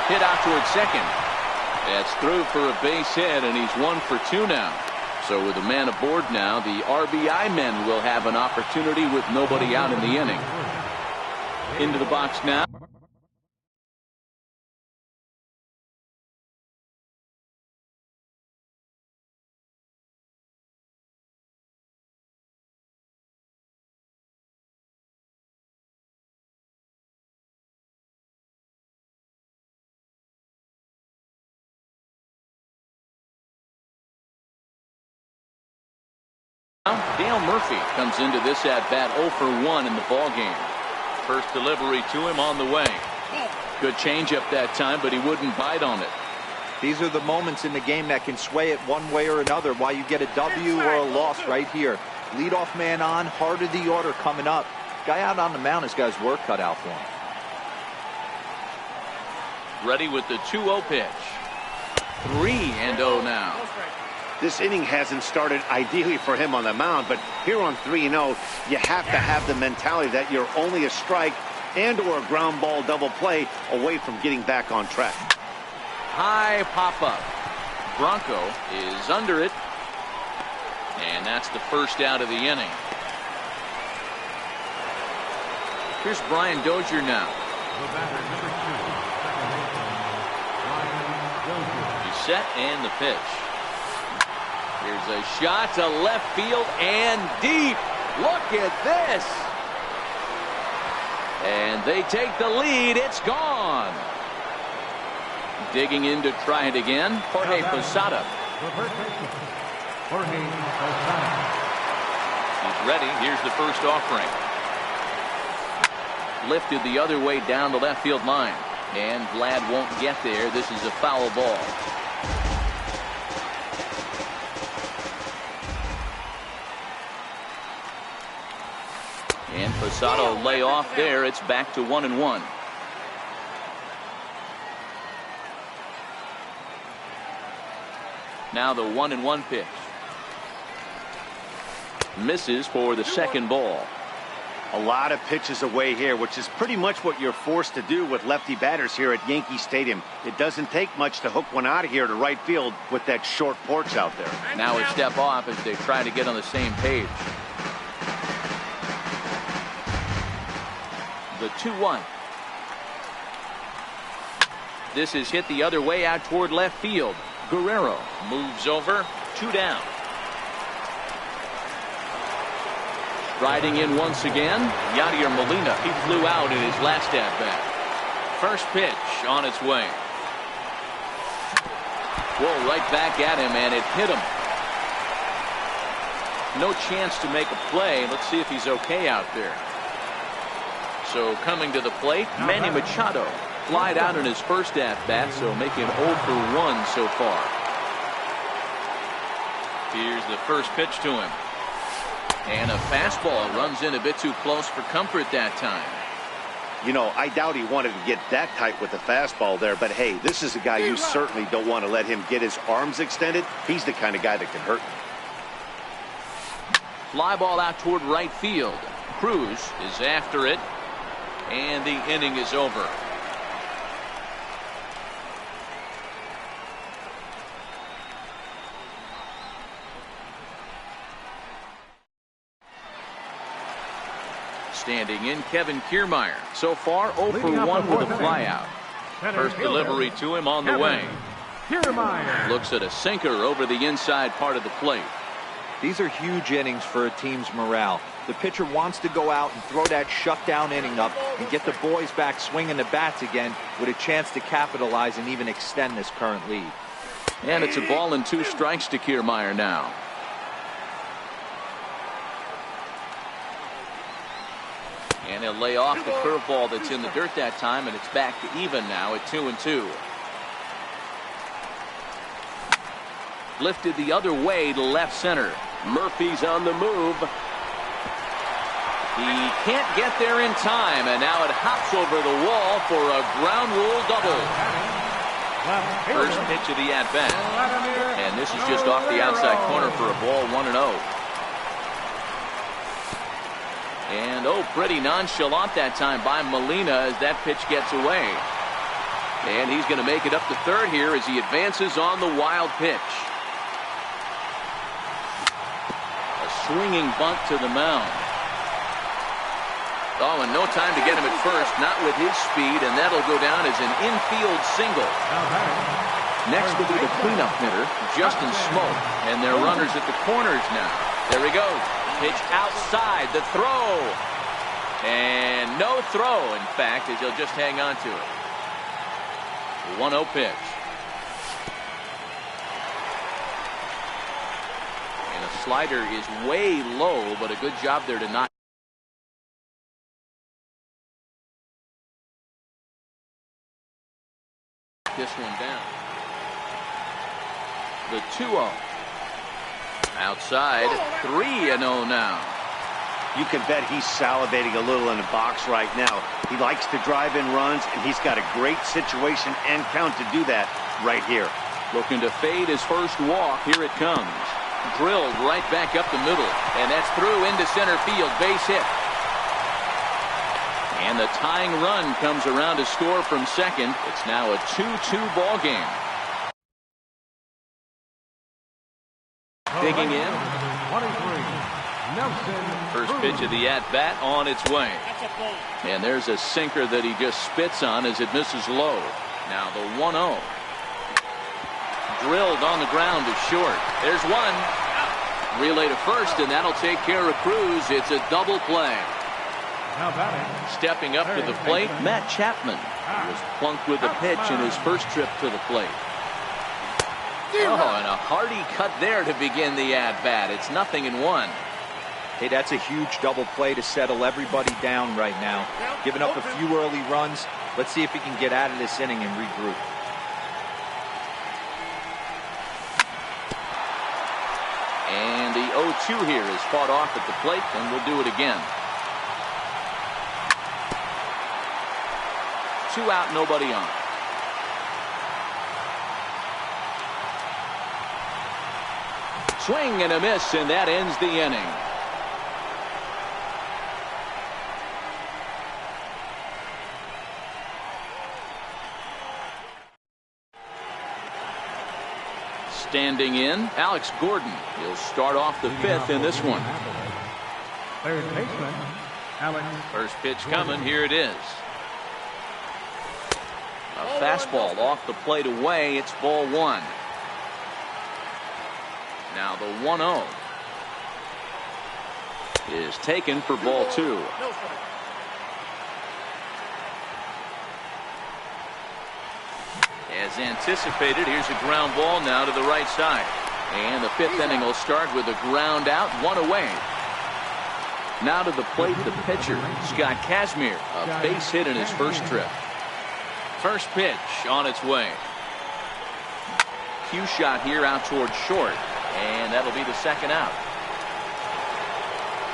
Hit out towards second. That's through for a base hit, and he's 1 for 2 now. So with a man aboard now, the RBI men will have an opportunity with nobody out in the inning. Into the box now. Dale Murphy comes into this at-bat 0 for 1 in the ballgame. First delivery to him on the way. Good changeup that time, but he wouldn't bite on it. These are the moments in the game that can sway it one way or another, why you get a W or a loss right here. Leadoff man on, heart of the order coming up. Guy out on the mound has got his work cut out for him. Ready with the 2-0 pitch. 3-0 now. This inning hasn't started ideally for him on the mound, but here on 3-0, you have to have the mentality that you're only a strike and or a ground ball double play away from getting back on track. High pop-up. Bronco is under it. And that's the first out of the inning. Here's Brian Dozier now. He's set and the pitch. Here's a shot to left field and deep. Look at this. And they take the lead. It's gone. Digging in to try it again, Jorge Posada. He's ready. Here's the first offering. Lifted the other way down the left field line. And Vlad won't get there. This is a foul ball. And Posada will lay off there. It's back to 1-1. Now the 1-1 pitch. Misses for the second ball. A lot of pitches away here, which is pretty much what you're forced to do with lefty batters here at Yankee Stadium. It doesn't take much to hook one out of here to right field with that short porch out there. Now a step off as they try to get on the same page. The 2-1. This is hit the other way out toward left field. Guerrero moves over, 2 down. Riding in once again, Yadier Molina. He flew out in his last at bat. First pitch on its way. Whoa, right back at him, and it hit him. No chance to make a play. Let's see if he's okay out there. So coming to the plate, Manny Machado. Flied out in his first at-bat, so making 0 for 1 so far. Here's the first pitch to him. And a fastball runs in a bit too close for comfort that time. You know, I doubt he wanted to get that tight with the fastball there, but hey, this is a guy you certainly don't want to let him get his arms extended. He's the kind of guy that can hurt you. Fly ball out toward right field. Cruz is after it, and the inning is over. Standing in, Kevin Kiermaier. So far, 0 for 1 with a flyout. First delivery to him on the way. Looks at a sinker over the inside part of the plate. These are huge innings for a team's morale. The pitcher wants to go out and throw that shutdown inning up and get the boys back swinging the bats again with a chance to capitalize and even extend this current lead. And it's a ball and 2 strikes to Kiermaier now. And he'll lay off the curveball that's in the dirt that time, and it's back to even now at 2-2. Lifted the other way to left center. Murphy's on the move. He can't get there in time, and now it hops over the wall for a ground rule double. First pitch of the at-bat. And this is just off the outside corner for a ball, 1-0. And pretty nonchalant that time by Molina as that pitch gets away. And he's going to make it up to third here as he advances on the wild pitch. A swinging bunt to the mound. Oh, and no time to get him at first, not with his speed, and that'll go down as an infield single. Next will be the cleanup hitter, Justin Smoke, and they're runners at the corners now. There he goes. Pitch outside, the throw. And no throw, in fact, as he'll just hang on to it. 1-0 pitch. And a slider is way low, but a good job there to knock this one down. The 2-0. Outside, 3-0 now. You can bet he's salivating a little in the box right now. He likes to drive in runs, and he's got a great situation and count to do that right here. Looking to fade his first walk. Here it comes. Drilled right back up the middle, and that's through into center field. Base hit. And the tying run comes around to score from second. It's now a 2-2 ball game. Digging in. First pitch of the at-bat on its way. And there's a sinker that he just spits on as it misses low. Now the 1-0. Drilled on the ground to short. There's one. Relay to first, and that'll take care of Cruz. It's a double play. Stepping up to the plate, Matt Chapman. He was plunked with a pitch in his first trip to the plate. Oh, and a hearty cut there to begin the at-bat. It's 0-1. Hey, that's a huge double play to settle everybody down right now. Giving up a few early runs. Let's see if he can get out of this inning and regroup. And the 0-2 here is fought off at the plate, and we'll do it again. 2 out, nobody on. Swing and a miss, and that ends the inning. Standing in, Alex Gordon. He'll start off the 5th in this one. Third baseman, Alex. First pitch coming. Here it is. A fastball off the plate away. It's ball 1. Now the 1-0 is taken for ball 2. As anticipated, here's a ground ball now to the right side. And the 5th inning will start with a ground out, 1 away. Now to the plate, the pitcher, Scott Kazmir, a base hit in his first trip. First pitch on its way. Cue shot here out towards short, and that'll be the second out.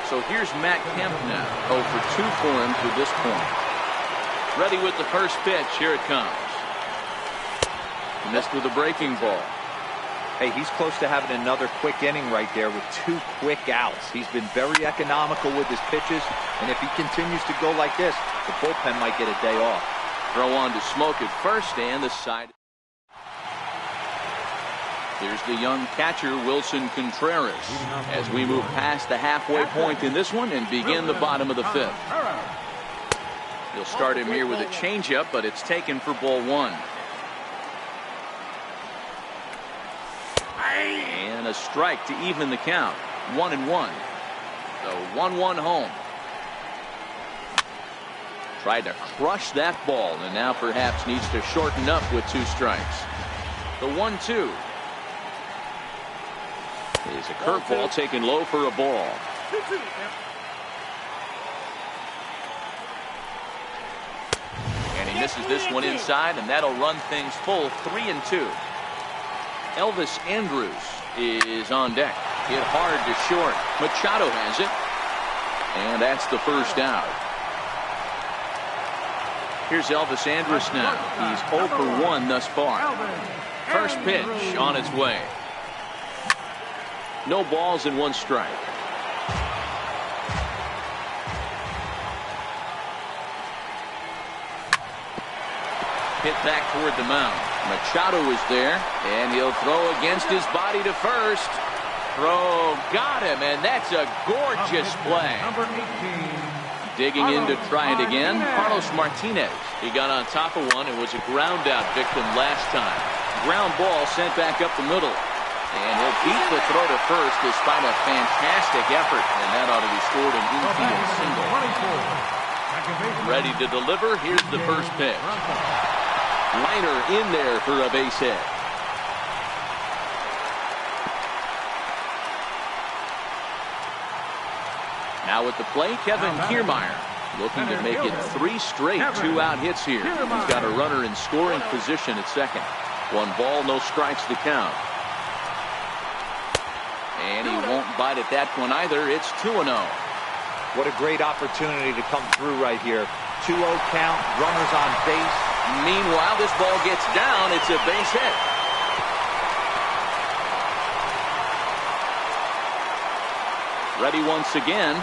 So here's Matt Kemp now, 0 for 2 for him to this point. Ready with the first pitch, here it comes. Missed with a breaking ball. Hey, he's close to having another quick inning right there with 2 quick outs. He's been very economical with his pitches, and if he continues to go like this, the bullpen might get a day off. Throw on to Smoke at first, and the side. Here's the young catcher, Wilson Contreras, as we move past the halfway point in this one and begin the bottom of the 5th. He'll start him here with a changeup, but it's taken for ball 1. And a strike to even the count. 1-1. So 1-1 home. Tried to crush that ball, and now perhaps needs to shorten up with 2 strikes. The 1-2 is a curveball taken low for a ball. And he misses this one inside, and that'll run things full. 3-2. Elvis Andrus is on deck. Hit hard to short. Machado has it. And that's the first out. Here's Elvis Andrus now. He's 0 for 1 thus far. First pitch on its way. No balls and 1 strike. Hit back toward the mound. Machado is there, and he'll throw against his body to first. Throw got him, and that's a gorgeous play. Digging in to try it again, Carlos Martinez. He got on top of one and was a ground out victim last time. Ground ball sent back up the middle. And he'll beat the throw to first despite a fantastic effort. And that ought to be scored an infield single. Ready to deliver. Here's the first pitch. Liner in there for a base hit. Now at the plate, Kevin Kiermaier, looking to make it 3 straight 2-out hits here. He's got a runner in scoring position at second. 1 ball, no strikes to count. And he won't bite at that one either. It's 2-0. What a great opportunity to come through right here. 2-0 count, runners on base. Meanwhile, this ball gets down. It's a base hit. Ready once again.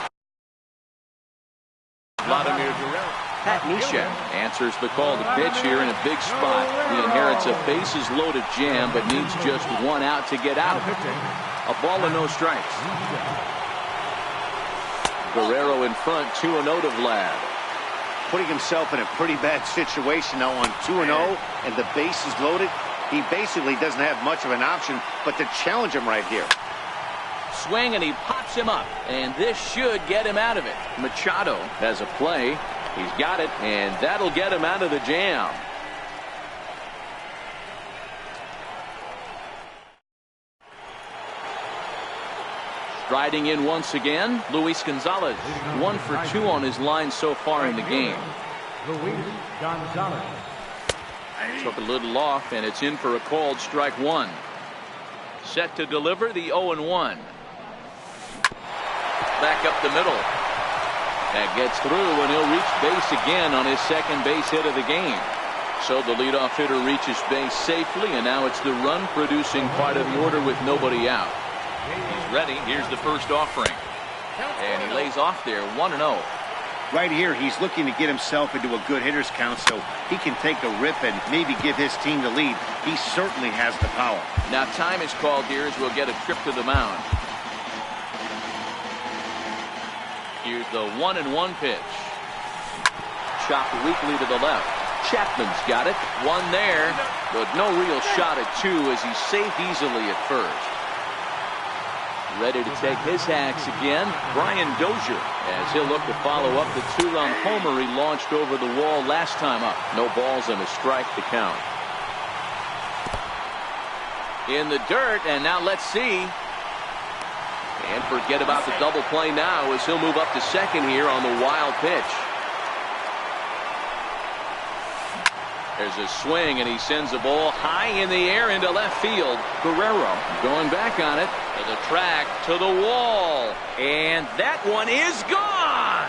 Vladimir Guerrero. Pat Neshek answers the call to pitch here in a big spot. He inherits a bases loaded jam, but needs just 1 out to get out of it. A ball and no strikes. Guerrero in front, 2-0 to Vlad. Putting himself in a pretty bad situation now on 2-0, and the base is loaded. He basically doesn't have much of an option but to challenge him right here. Swing, and he pops him up, and this should get him out of it. Machado has a play. He's got it, and that'll get him out of the jam. Striding in once again, Luis Gonzalez. 1 for 2 on his line so far in the game. Luis Gonzalez. Took a little off, and it's in for a called strike 1. Set to deliver the 0-1. Back up the middle. That gets through, and he'll reach base again on his second base hit of the game. So the leadoff hitter reaches base safely, and now it's the run-producing part of the order with nobody out. He's ready. Here's the first offering. And he lays off there, 1-0. Right here, he's looking to get himself into a good hitter's count so he can take a rip and maybe give his team the lead. He certainly has the power. Now time is called here as we'll get a trip to the mound. Here's the 1-1 pitch. Chopped weakly to the left. Chapman's got it. 1 there, but no real shot at 2 as he's safe easily at first. Ready to take his hacks again, Brian Dozier, as he'll look to follow up the two-run homer he launched over the wall last time up. No balls and a strike to count. In the dirt, and now let's see. And forget about the double play now as he'll move up to second here on the wild pitch. There's a swing, and he sends the ball high in the air into left field. Guerrero going back on it to the track, to the wall. And that one is gone.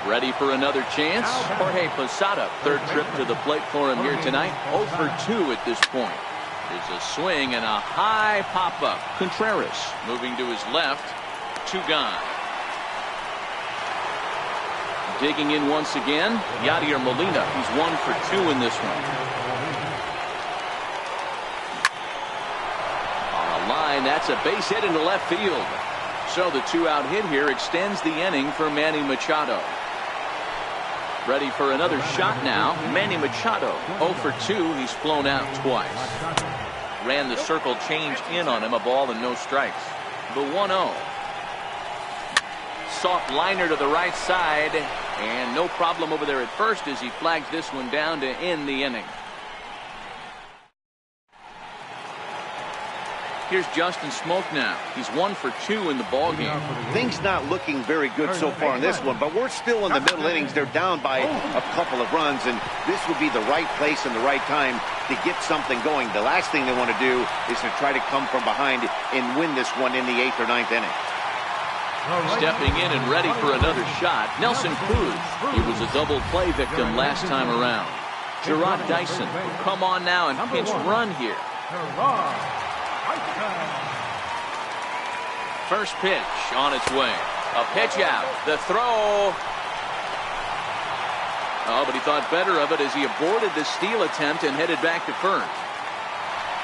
Ready for another chance? Jorge Posada, third trip to the plate for him here tonight. 0 for 2 at this point. There's a swing and a high pop-up. Contreras moving to his left. 2 gone. Digging in once again, Yadier Molina. He's 1 for 2 in this one. On a line, that's a base hit into left field. So the 2-out hit here extends the inning for Manny Machado. Ready for another shot now. Manny Machado, 0 for 2. He's flown out twice. Ran the circle change in on him. A ball and no strikes. The 1-0. Soft liner to the right side. And no problem over there at first as he flags this one down to end the inning. Here's Justin Smoke now. He's 1 for 2 in the ballgame. Things not looking very good so far in this one, but we're still in the middle innings. They're down by a couple of runs, and this would be the right place and the right time to get something going. The last thing they want to do is to try to come from behind and win this one in the 8th or 9th inning. Stepping in and ready for another shot, Nelson Cruz. He was a double play victim last time around. Gerard Dyson will come on now and pinch run here. First pitch on its way. A pitch out. The throw. Oh, but he thought better of it as he aborted the steal attempt and headed back to first.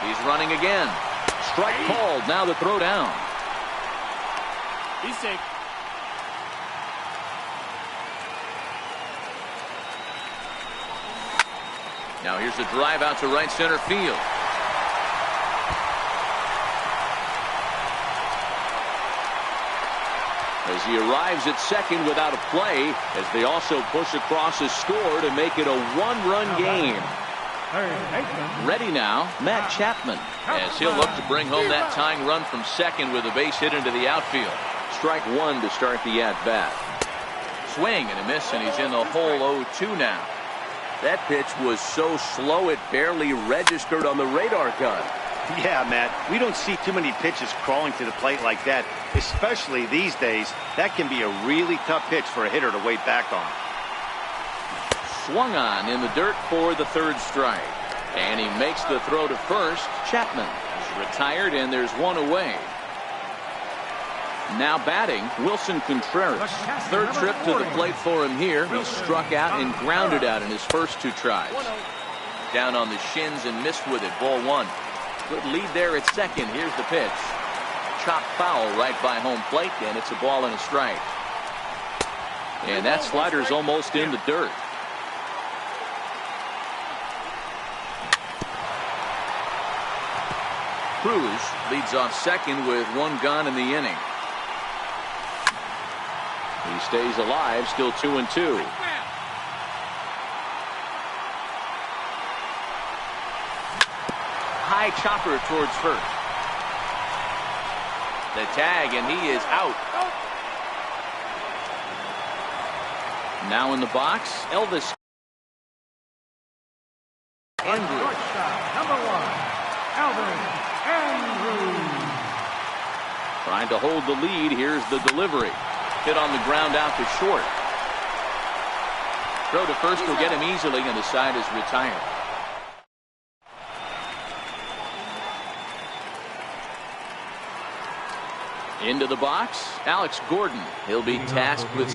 He's running again. Strike called. Now the throw down. He's safe. Now here's a drive out to right center field. As he arrives at second without a play, as they also push across a score to make it a 1-run game. Ready now, Matt Chapman, as he'll look to bring home that tying run from second with a base hit into the outfield. Strike 1 to start the at-bat. Swing and a miss, and he's in the hole 0-2 now. That pitch was so slow it barely registered on the radar gun. Yeah, Matt, we don't see too many pitches crawling to the plate like that, especially these days. That can be a really tough pitch for a hitter to wait back on. Swung on in the dirt for the third strike. And he makes the throw to first. Chapman is retired, and there's one away. Now batting, Wilson Contreras. Third trip to the plate for him here. He struck out and grounded out in his first 2 tries. Down on the shins and missed with it. Ball 1. Good lead there at second. Here's the pitch. Chop foul right by home plate, and it's a ball and a strike. And that slider's almost in the dirt. Cruz leads off second with 1 gone in the inning. He stays alive, still 2-2. High chopper towards first. The tag, and he is out. Now in the box, Elvis Andrews. Number 1, Elvis Andrews. Trying to hold the lead. Here's the delivery. Hit on the ground out to short. Throw to first will get him easily, and the side is retired. Into the box, Alex Gordon. He'll be tasked with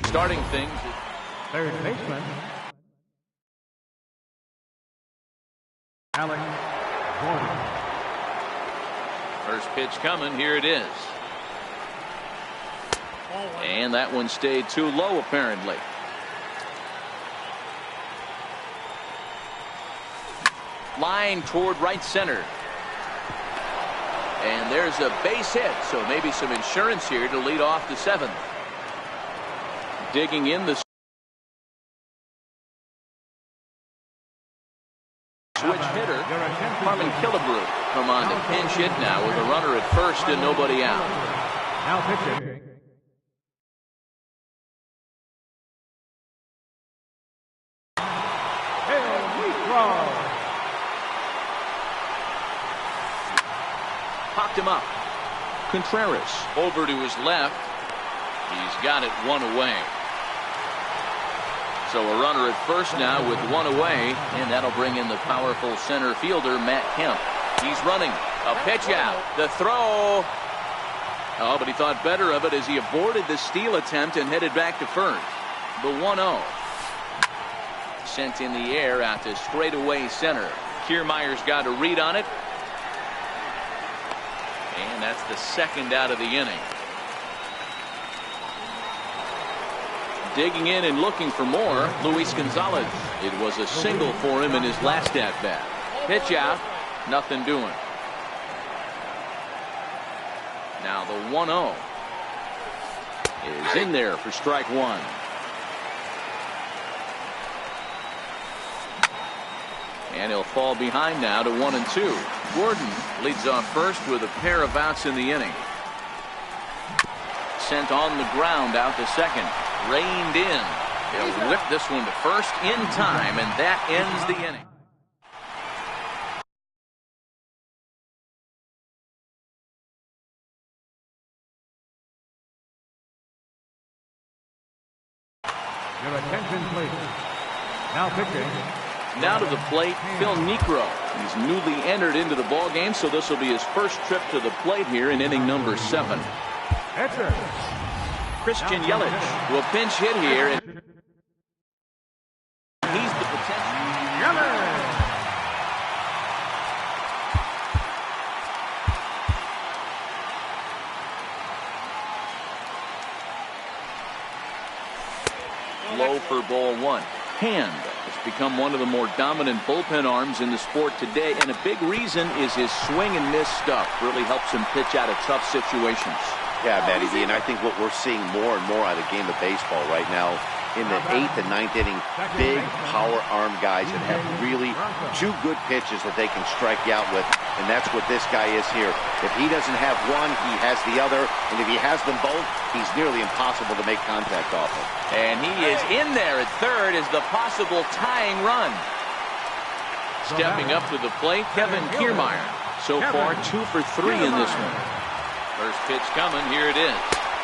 Starting things. Third baseman, Alex Gordon. First pitch coming. Here it is. And that one stayed too low, apparently. Line toward right center. And there's a base hit, so maybe some insurance here to lead off the seventh. Digging in the switch hitter, Harmon Killebrew come on to pinch hit now with a runner at first and nobody out. Now pitching, Popped him up. Contreras over to his left. He's got it one away. So a runner at first now with one away, and that'll bring in the powerful center fielder, Matt Kemp. He's running. A pitch out. The throw. Oh, but he thought better of it as he aborted the steal attempt and headed back to first. The 1-0. Sent in the air out to straightaway center. Kiermaier's got a read on it. And that's the second out of the inning. Digging in and looking for more, Luis Gonzalez. It was a single for him in his last at-bat. Pitch out, nothing doing. Now the 1-0 is in there for strike one. And he'll fall behind now to 1-2. Gordon leads off first with a pair of outs in the inning. Sent on the ground out to second. Reined in. He'll whip this one to first in time, and that ends the inning. Your attention, please. Now pitching. Now to the plate, Phil Niekro. He's newly entered into the ball game, so this will be his first trip to the plate here in inning number 7. Pitcher. Christian Yelich will pinch hit here, and he's the potential. Yelich. Low for ball one. Hand has become one of the more dominant bullpen arms in the sport today, and a big reason is his swing and miss stuff. Really helps him pitch out of tough situations. Yeah, Matty D, and I think what we're seeing more and more out of the game of baseball right now in the 8th and 9th inning, big power arm guys that have really two good pitches that they can strike you out with, and that's what this guy is here. If he doesn't have one, he has the other, and if he has them both, he's nearly impossible to make contact off of. And he is in there at third as the possible tying run. Stepping up to the plate, Kevin Kiermaier. So far 2 for 3 in this one. First pitch coming, here it is.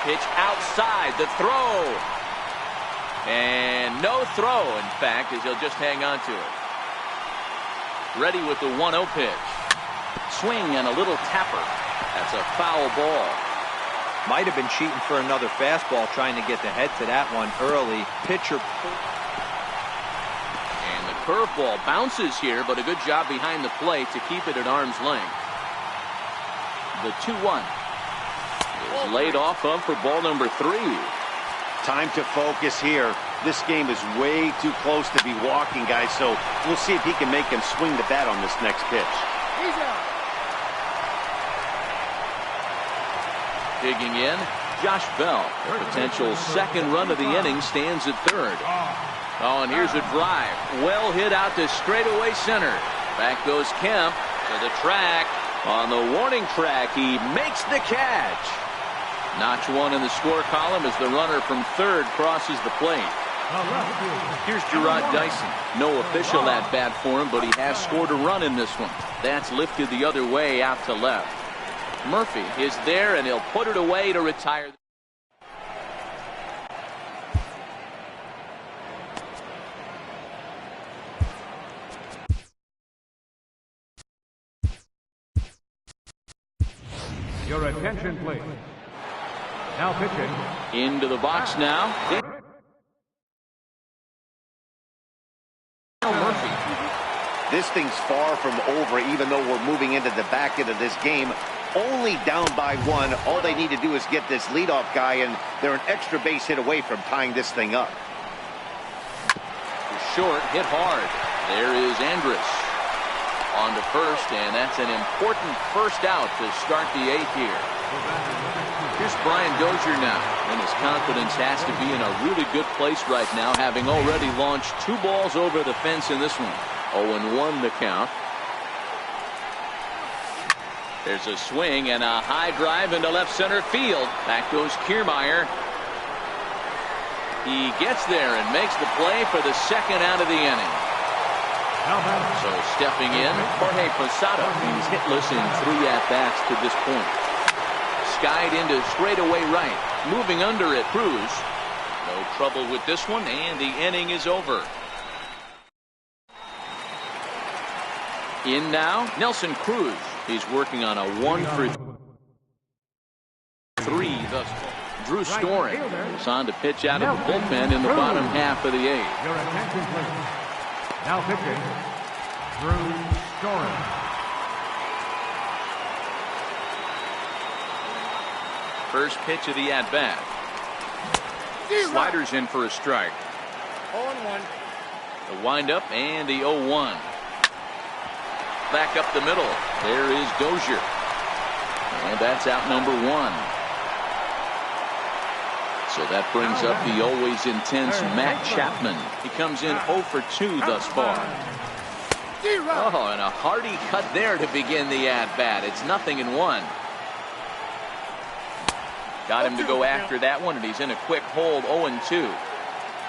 Pitch outside, the throw. And no throw, in fact, as he'll just hang on to it. Ready with the 1-0 pitch. Swing and a little tapper. That's a foul ball. Might have been cheating for another fastball, trying to get the head to that one early. Pitcher. And the curveball bounces here, but a good job behind the plate to keep it at arm's length. The 2-1 is laid off of for ball number 3. Time to focus here. This game is way too close to be walking, guys, so we'll see if he can make him swing the bat on this next pitch. He's out. Digging in, Josh Bell. Potential second run of the inning stands at third. Oh, and here's a drive. Well hit out to straightaway center. Back goes Kemp to the track. On the warning track, he makes the catch. Notch one in the score column as the runner from third crosses the plate. Here's Gerard Dyson. No official at bat for him, but he has scored a run in this one. That's lifted the other way out to left. Murphy is there, and he'll put it away to retire. Your attention, please. Now pitching. Into the box now. This thing's far from over, even though we're moving into the back end of this game. Only down by 1. All they need to do is get this leadoff guy, and they're an extra base hit away from tying this thing up. Short, hit hard. There is Andrus on to first, and that's an important first out to start the 8th here. Here's Brian Dozier now, and his confidence has to be in a really good place right now, having already launched 2 balls over the fence in this one. 0-1 the count. There's a swing and a high drive into left center field. Back goes Kiermaier. He gets there and makes the play for the 2nd out of the inning. So stepping in, Jorge Posada. He's hitless in 3 at-bats to this point. Skied into straightaway right. Moving under it, Cruz. No trouble with this one, and the inning is over. In now, Nelson Cruz. He's working on a 1-for-3 thus far. Drew Storen is on to pitch out of the bullpen in the bottom half of the 8th. Your attention, please. Now pitching, Drew Storen. First pitch of the at-bat. Sliders in for a strike. 0-1. The windup and the 0-1. Back up the middle. There is Dozier. And that's out number 1. So that brings up the always intense Matt Chapman. He comes in 0-for-2 thus far. Oh, and a hearty cut there to begin the at-bat. It's 0-1. Got him to go after that one, and he's in a quick hold, 0-2.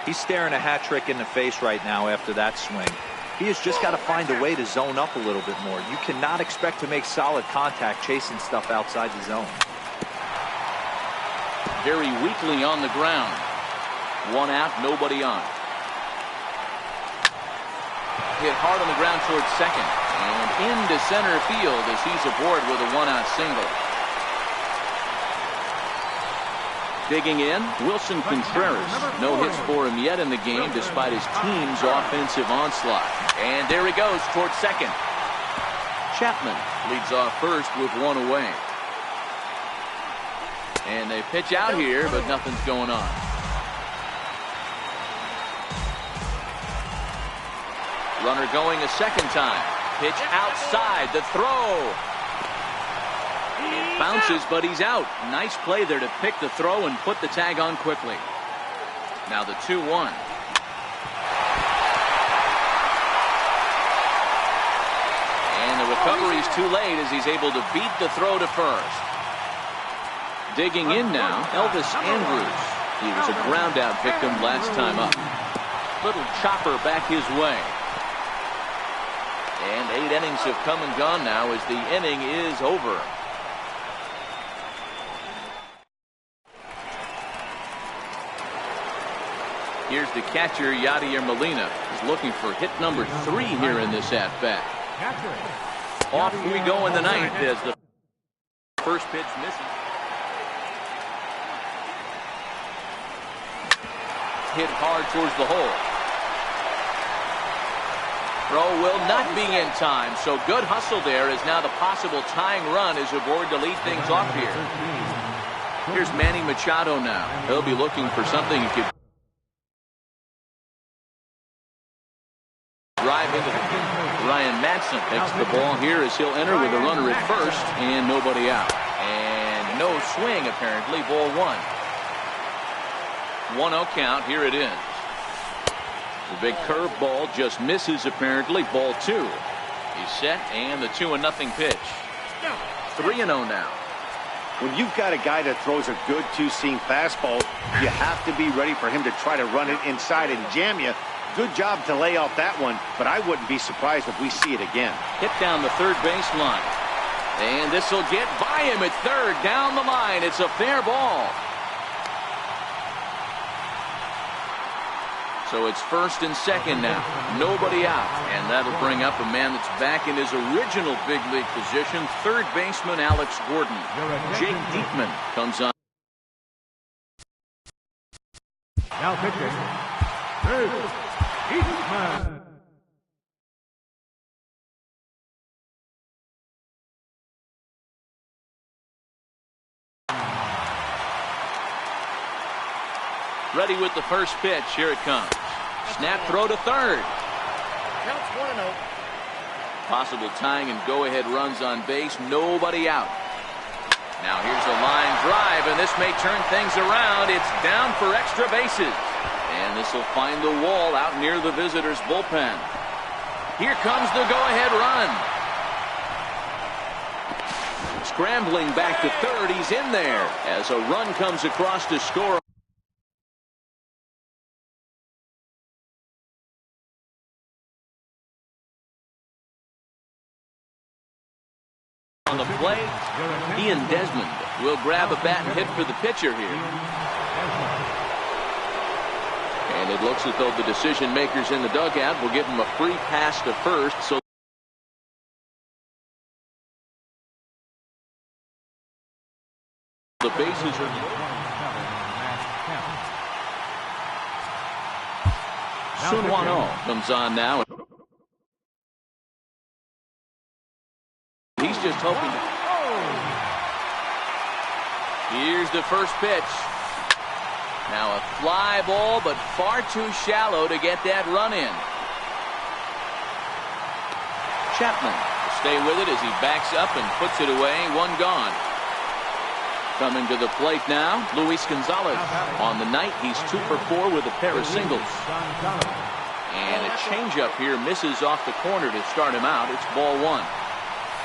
He's staring a hat trick in the face right now after that swing. He has just got to find a way to zone up a little bit more. You cannot expect to make solid contact chasing stuff outside the zone. Very weakly on the ground. 1 out, nobody on. Hit hard on the ground towards second. And into center field as he's aboard with a 1-out single. Digging in, Wilson Contreras. No hits for him yet in the game despite his team's offensive onslaught. And there he goes towards second. Chapman leads off first with 1 away. And they pitch out here, but nothing's going on. Runner going a second time. Pitch outside, the throw. It bounces, but he's out. Nice play there to pick the throw and put the tag on quickly. Now the 2-1. And the recovery's too late as he's able to beat the throw to first. Digging in now, Elvis Andrus. He was a ground out victim last time up. Little chopper back his way. And 8 innings have come and gone now as the inning is over. Here's the catcher, Yadier Molina. He's looking for hit number 3 here in this at-bat. Off we go in the 9th as the first pitch misses. Hit hard towards the hole. Throw will not be in time, so good hustle there as now the possible tying run is aboard to lead things off here. Here's Manny Machado now. He'll be looking for something he could drive into. Ryan Madsen takes the ball here as he'll enter with a runner at first and nobody out. And no swing apparently, ball 1. 1-0 count. Here it is. The big curveball just misses apparently. Ball 2. He's set and the 2-0 pitch. 3-0 now. When you've got a guy that throws a good 2-seam fastball, you have to be ready for him to try to run it inside and jam you. Good job to lay off that one, but I wouldn't be surprised if we see it again. Hit down the third baseline. And this will get by him at third down the line. It's a fair ball. So it's first and second now. Nobody out. And that'll bring up a man that's back in his original big league position, third baseman Alex Gordon. Jake Diekman comes on. Now pitching, Diekman. ready with the first pitch. Here it comes. Snap throw to third. Counts 1-0. Possible tying and go-ahead runs on base. Nobody out. Now here's a line drive, and this may turn things around. It's down for extra bases. And this will find the wall out near the visitors' bullpen. Here comes the go-ahead run. Scrambling back to third. He's in there as a run comes across to score. On the play, Ian Desmond will grab a bat and hit for the pitcher here. And it looks as though the decision makers in the dugout will give him a free pass to first. So the bases are Sunwano comes on now. He's just hoping to. Here's the first pitch. Now a fly ball, but far too shallow to get that run in. Chapman will stay with it as he backs up and puts it away. One gone. Coming to the plate now, Luis Gonzalez. On the night, he's 2 for 4 with a pair of singles. And a changeup here misses off the corner to start him out. It's ball 1.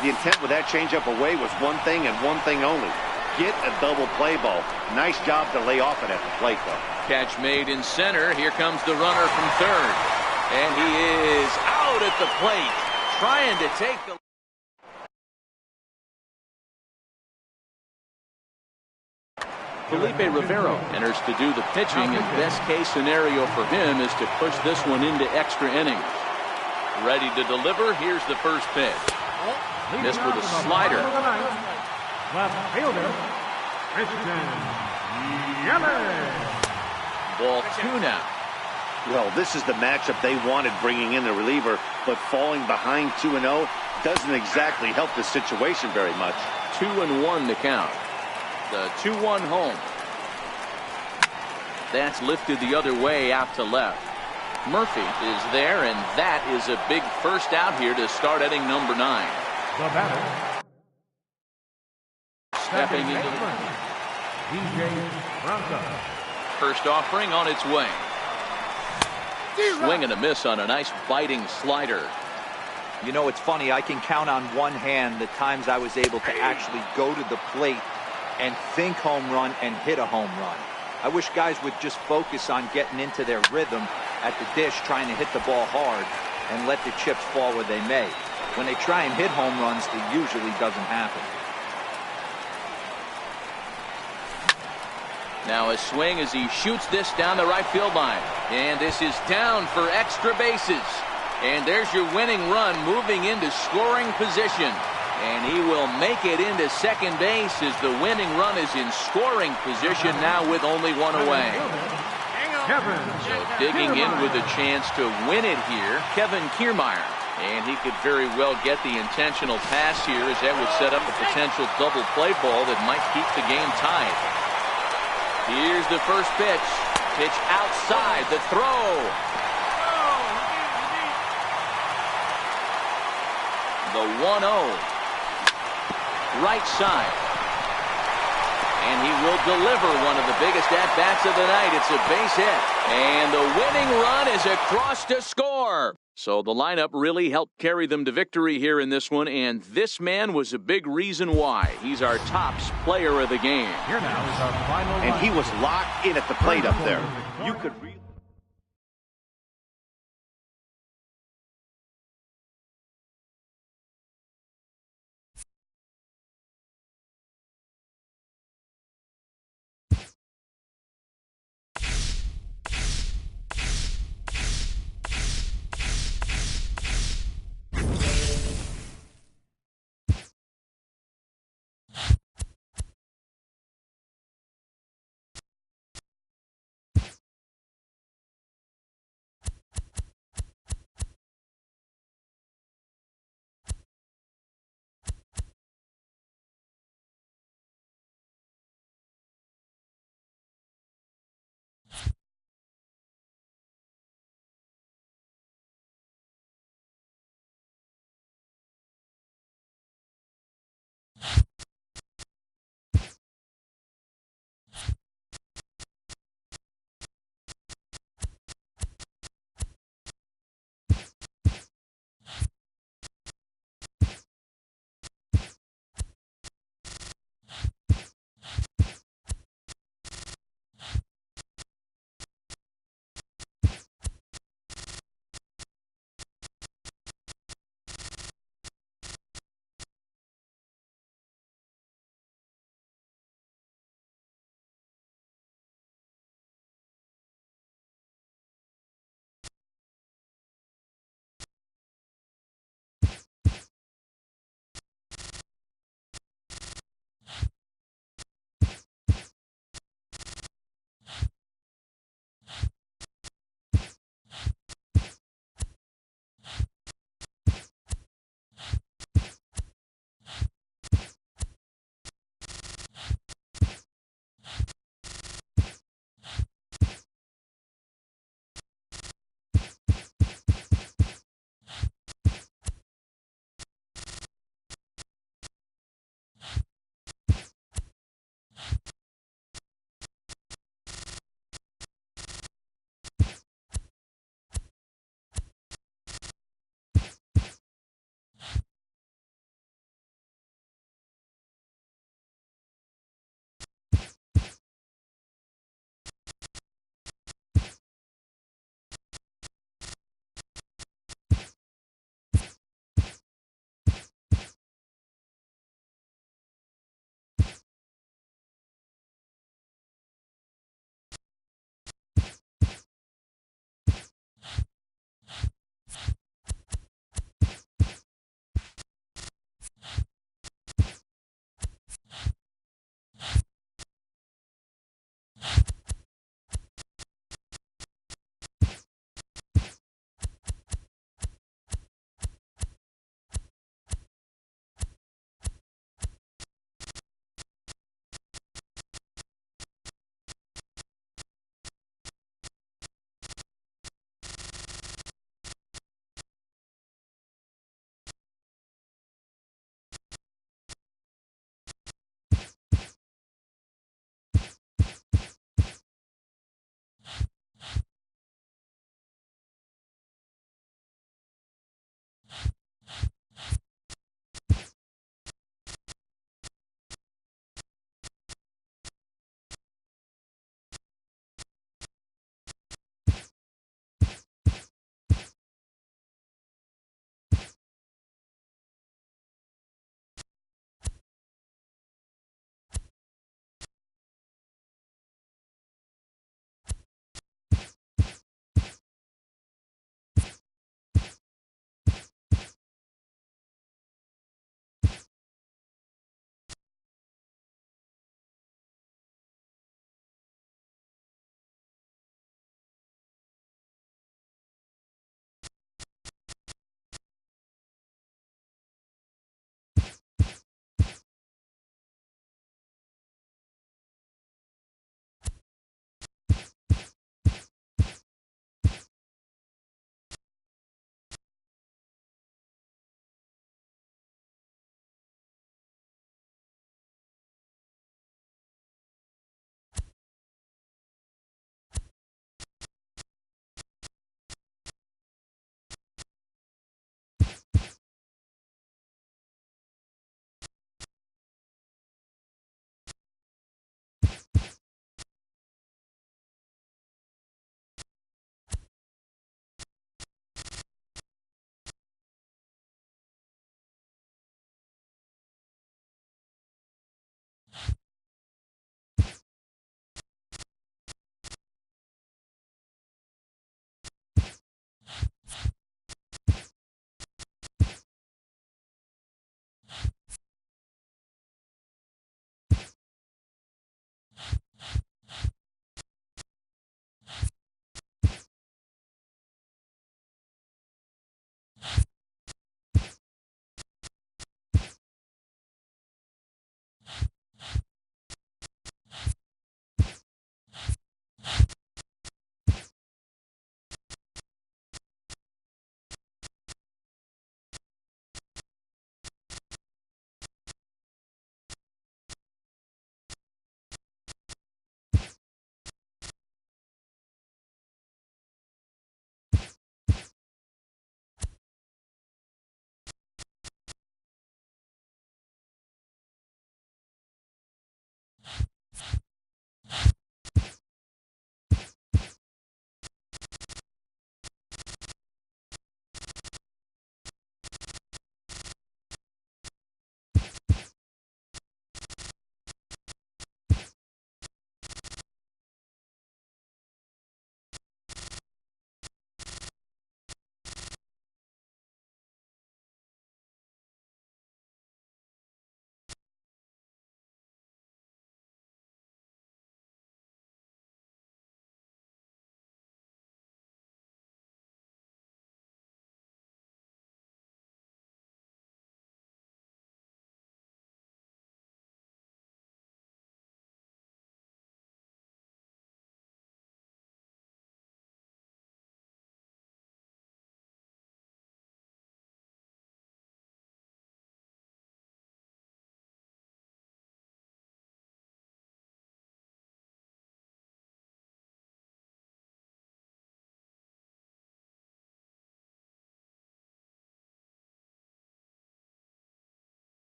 The intent with that changeup away was one thing and one thing only. Get a double play ball. Nice job to lay off it at the plate, though. Catch made in center. Here comes the runner from third. And he is out at the plate, trying to take the... Felipe Rivero enters to do the pitching, and best case scenario for him is to push this one into extra innings. Ready to deliver. Here's the first pitch. Missed with a slider. Left fielder, Christian Yelich. Ball 2 now. Well, this is the matchup they wanted, bringing in the reliever, but falling behind 2-0 doesn't exactly help the situation very much. 2-1 to count. The 2-1 home. That's lifted the other way out to left. Murphy is there, and that is a big first out here to start inning number 9. The batter, Stepping into the DJ Bronco. first offering on its way. Swing and a miss on a nice biting slider. You know, it's funny. I can count on one hand the times I was able to actually go to the plate and think home run and hit a home run. I wish guys would just focus on getting into their rhythm at the dish, trying to hit the ball hard and let the chips fall where they may. When they try and hit home runs, it usually doesn't happen. Now a swing as he shoots this down the right field line. And this is down for extra bases. And there's your winning run moving into scoring position. And he will make it into second base as the winning run is in scoring position now with only one away. So digging in with a chance to win it here, Kevin Kiermaier. And he could very well get the intentional pass here, as that would set up a potential double play ball that might keep the game tied. Here's the first pitch. Pitch outside. The throw. The 1-0. Right side. And he will deliver one of the biggest at-bats of the night. It's a base hit. And the winning run is across to score. So the lineup really helped carry them to victory here in this one, and this man was a big reason why. He's our tops player of the game. Here now is our final. And he was locked in at the plate up there. You could really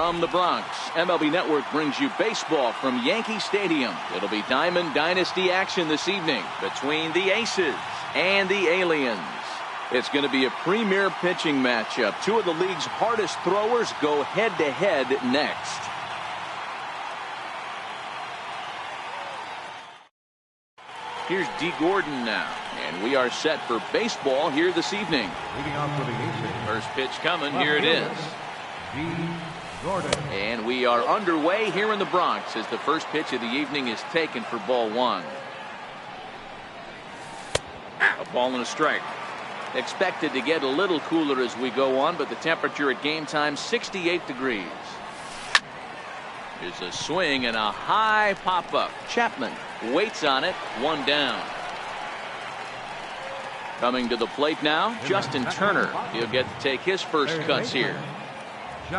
From the Bronx, MLB Network brings you baseball from Yankee Stadium. It'll be Diamond Dynasty action this evening between the Aces and the Aliens. It's going to be a premier pitching matchup. Two of the league's hardest throwers go head-to-head next. Here's D. Gordon now, and we are set for baseball here this evening. Leading off for the Aces. First pitch coming, here it is. D. Gordon. And we are underway here in the Bronx as the first pitch of the evening is taken for ball one. A ball and a strike. Expected to get a little cooler as we go on, but the temperature at game time 68 degrees. Here's a swing and a high pop-up. Chapman waits on it, one down. Coming to the plate now, Justin Turner. He'll get to take his first cuts here.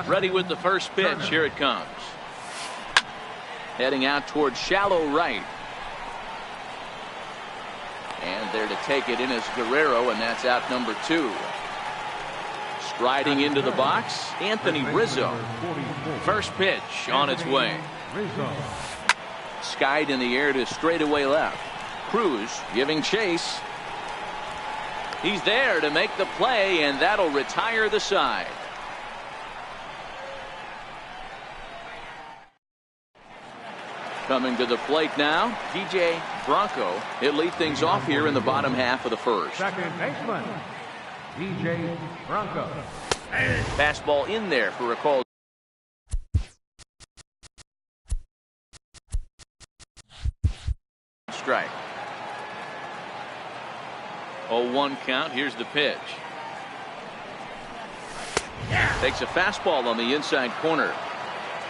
Ready with the first pitch. Here it comes. Heading out towards shallow right. And there to take it in is Guerrero, and that's out number 2. Striding into the box, Anthony Rizzo. First pitch on its way. Skied in the air to straightaway left. Cruz giving chase. He's there to make the play, and that'll retire the side. Coming to the plate now, DJ Bronco. He'll lead things off here in the bottom half of the first. Second baseman, DJ Bronco. Fastball in there for a call. Strike. 0-1 count. Here's the pitch. Takes a fastball on the inside corner.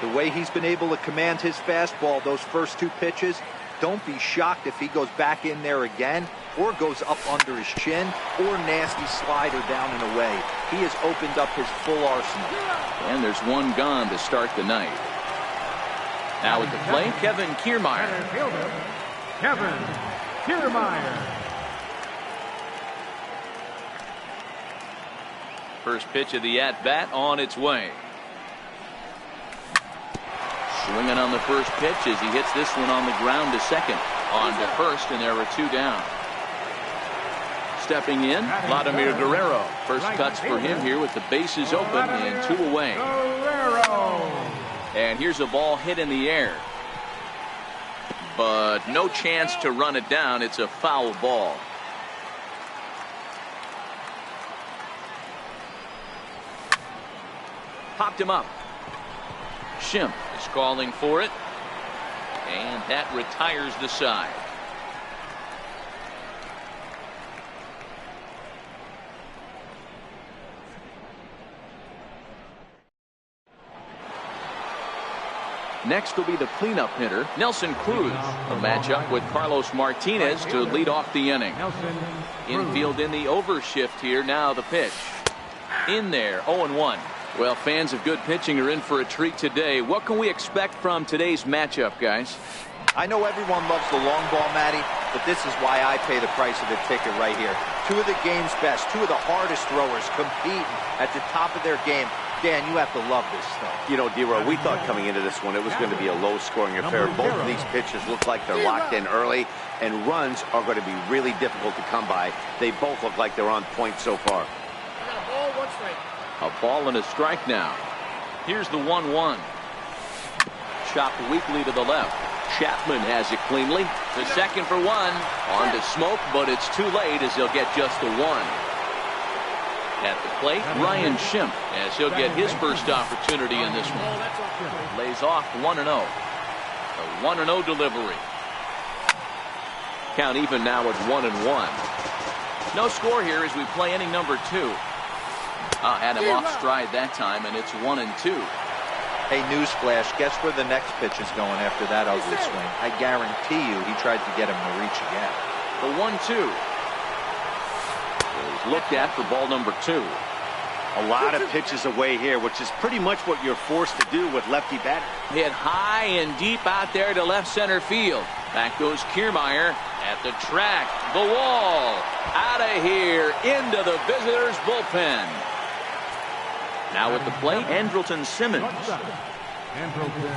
The way he's been able to command his fastball those first 2 pitches, don't be shocked if he goes back in there again or goes up under his chin or nasty slider down and away. He has opened up his full arsenal. And there's one gone to start the night. Now at the plate, Kevin Kiermaier. Kevin Kiermaier. First pitch of the at-bat on its way. Swinging on the first pitch as he hits this one on the ground to second. On to first, and there are 2 down. Stepping in, Vladimir Guerrero. First cuts for him here with the bases open and 2 away. And here's a ball hit in the air. But no chance to run it down. It's a foul ball. Popped him up. Schimpf is calling for it, and that retires the side. Next will be the cleanup hitter, Nelson Cruz. A matchup with Carlos Martinez to lead off the inning. Infield in the overshift here. Now the pitch. In there, 0-1. Well, fans of good pitching are in for a treat today. What can we expect from today's matchup, guys? I know everyone loves the long ball, Matty, but this is why I pay the price of the ticket right here. 2 of the game's best, 2 of the hardest throwers competing at the top of their game. Dan, you have to love this stuff. You know, D-Roy, we thought coming into this one it was going to be a low-scoring affair. Both of these pitches look like they're locked in early, and runs are going to be really difficult to come by. They both look like they're on point so far. A ball and a strike now. Here's the 1-1. Chopped weakly to the left. Chapman has it cleanly. To second for 1. On to Smoke, but it's too late as he'll get just the 1. At the plate, Ryan Schimpf, as he'll get his first opportunity in this one. Lays off 1-0. A 1-0 delivery. Count even now at 1-1. No score here as we play inning number 2. Had him off stride that time, and it's 1-2. Hey, newsflash, guess where the next pitch is going after that ugly swing? I guarantee you he tried to get him to reach again. The 1-2 is looked at for ball number 2. A lot of pitches away here, which is pretty much what you're forced to do with lefty batter. Hit high and deep out there to left center field. Back goes Kiermaier at the track. The wall. Out of here into the visitors' bullpen. Now at the plate, Andrelton Simmons. Andrelton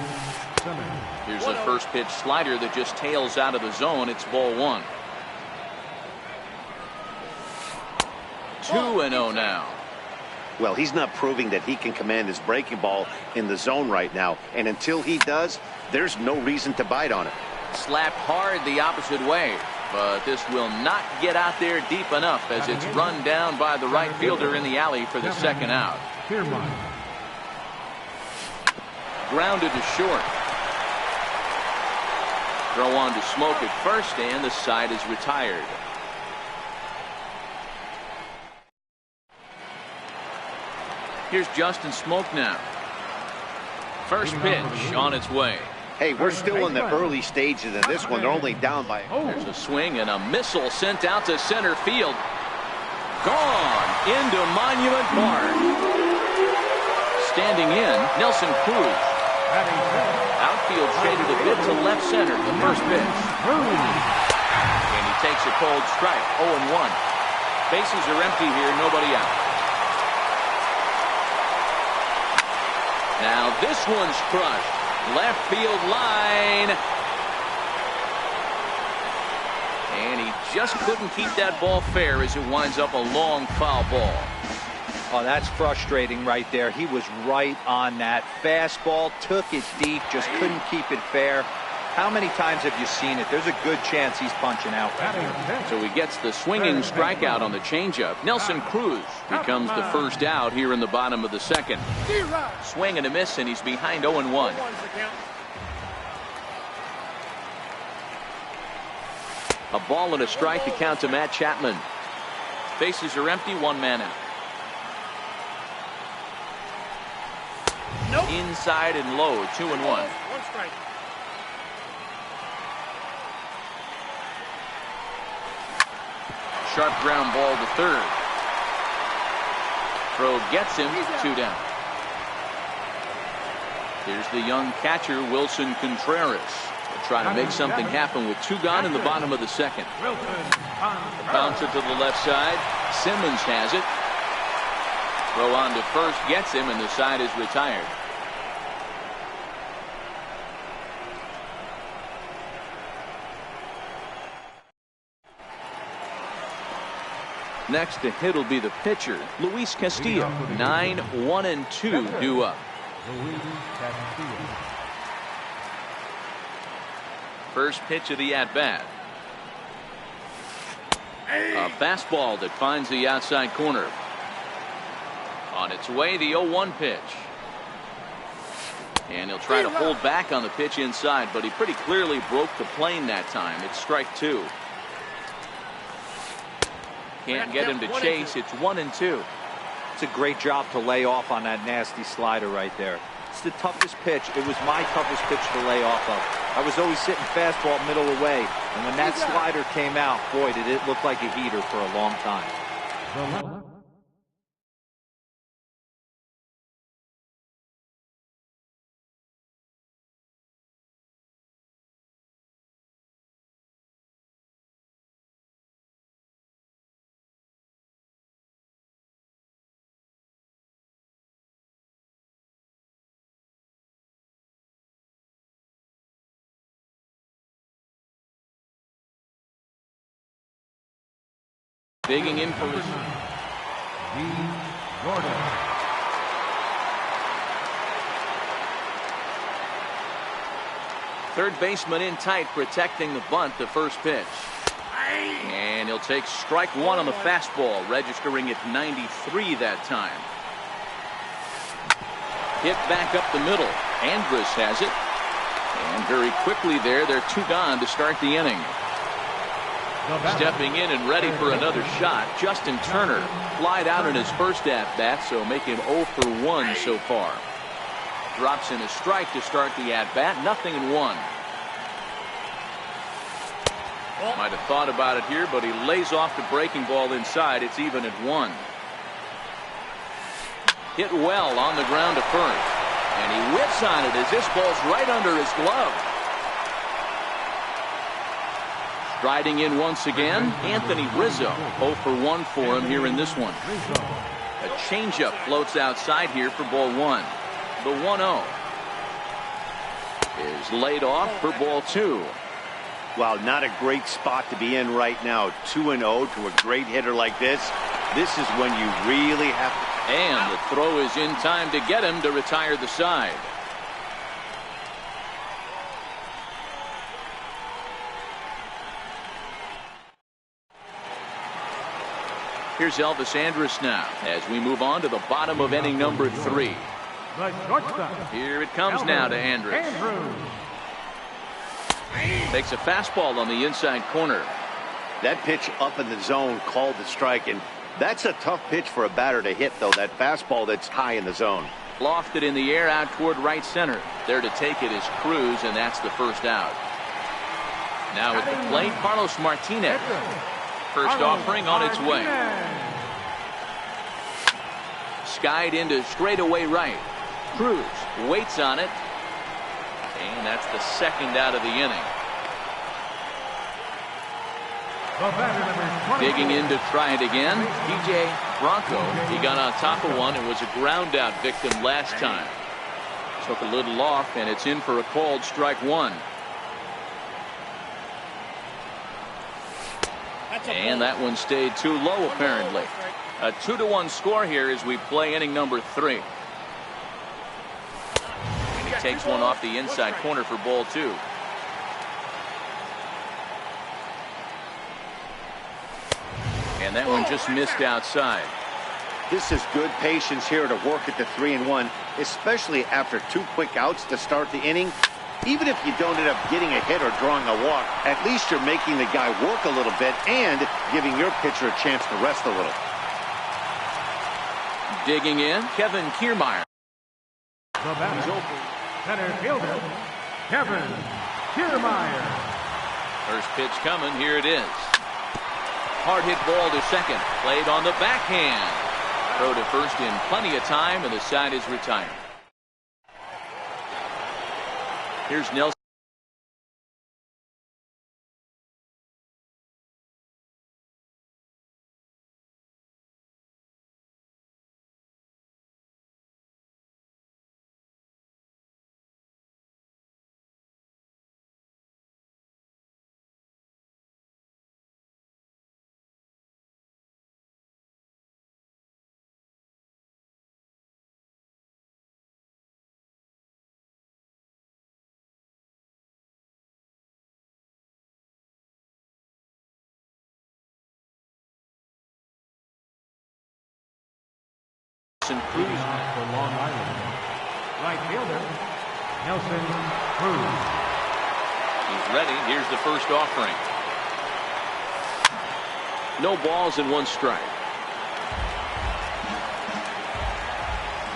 Simmons. Here's the first pitch slider that just tails out of the zone. It's ball one. 2-0 now. Well, he's not proving that he can command his breaking ball in the zone right now. And until he does, there's no reason to bite on it. Slapped hard the opposite way. But this will not get out there deep enough as it's run down by the right fielder in the alley for the second out. Grounded to short. Throw on to Smoke at first, and the side is retired. Here's Justin Smoke now. First pitch on its way. Hey, we're still in the early stages of this one. They're only down by... There's a swing and a missile sent out to center field. Gone into Monument Park. Standing in, Nelson Cruz. Outfield shaded a bit to left center, the first pitch. And he takes a cold strike, 0-1. Bases are empty here, nobody out. Now this one's crushed. Left field line. And he just couldn't keep that ball fair as it winds up a long foul ball. Oh, that's frustrating right there. He was right on that. Fastball, took it deep, just couldn't keep it fair. How many times have you seen it? There's a good chance he's punching out. So he gets the swinging strikeout on the changeup. Nelson Cruz becomes the first out here in the bottom of the second. Swing and a miss, and he's behind 0-1. A ball and a strike to count to Matt Chapman. Bases are empty, one man out. Inside and low, 2-1. One strike. Sharp ground ball to third. Throw gets him, 2 down. Here's the young catcher, Wilson Contreras. They'll try to make something happen with 2 gone in the bottom of the second. Bouncer to the left side. Simmons has it. Throw on to first gets him, and the side is retired. Next to hit will be the pitcher, Luis Castillo. 9-1-2 due up. First pitch of the at-bat. A fastball that finds the outside corner. On its way, the 0-1 pitch. And he'll try to hold back on the pitch inside, but he pretty clearly broke the plane that time. It's strike 2. Can't get him to chase. It's 1-2. It's a great job to lay off on that nasty slider right there. It's the toughest pitch. It was my toughest pitch to lay off of. I was always sitting fastball middle away, and when that slider came out, boy, did it look like a heater for a long time. Digging in for his... Third baseman in tight, protecting the bunt, the first pitch. And he'll take strike 1 on the fastball, registering at 93 that time. Hit back up the middle. Andrus has it. And very quickly there, they're 2 gone to start the inning. Stepping in and ready for another shot, Justin Turner flied out in his first at-bat, so make him 0 for 1 so far. Drops in a strike to start the at-bat, 0-1. Might have thought about it here, but he lays off the breaking ball inside. It's even at 1. Hit well on the ground to first, and he whips on it as this ball's right under his glove. Striding in once again, Anthony Rizzo. 0 for 1 for him here in this one. A changeup floats outside here for ball one. The 1-0 is laid off for ball two. Wow, not a great spot to be in right now. 2-0 to a great hitter like this. This is when you really have to. And the throw is in time to get him to retire the side. Here's Elvis Andrus now as we move on to the bottom of inning number 3. Here it comes now to Andrus. Takes a fastball on the inside corner. That pitch up in the zone called the strike, and that's a tough pitch for a batter to hit, though. That fastball that's high in the zone. Lofted in the air out toward right center. There to take it is Cruz, and that's the first out. Now at the plate, Carlos Martinez. First offering on its way. Skied into straightaway right. Cruz waits on it. And that's the second out of the inning. Digging in to try it again, DJ Bronco. He got on top of one and was a ground out victim last time. Took a little off, and it's in for a called strike one. And that one stayed too low, apparently. A 2-1 score here as we play inning number 3. And he takes one off the inside corner for ball 2. And that one just missed outside. This is good patience here to work at the 3-1, especially after 2 quick outs to start the inning. Even if you don't end up getting a hit or drawing a walk, at least you're making the guy work a little bit and giving your pitcher a chance to rest a little. Digging in, Kevin Kiermaier. The batter, center fielder, Kevin Kiermaier. First pitch coming, here it is. Hard hit ball to second, played on the backhand. Throw to first in plenty of time, and the side is retired. Here's Nelson. Cruz. For Long Island, right fielder, Nelson Cruz. He's ready. Here's the first offering. No balls and 1 strike.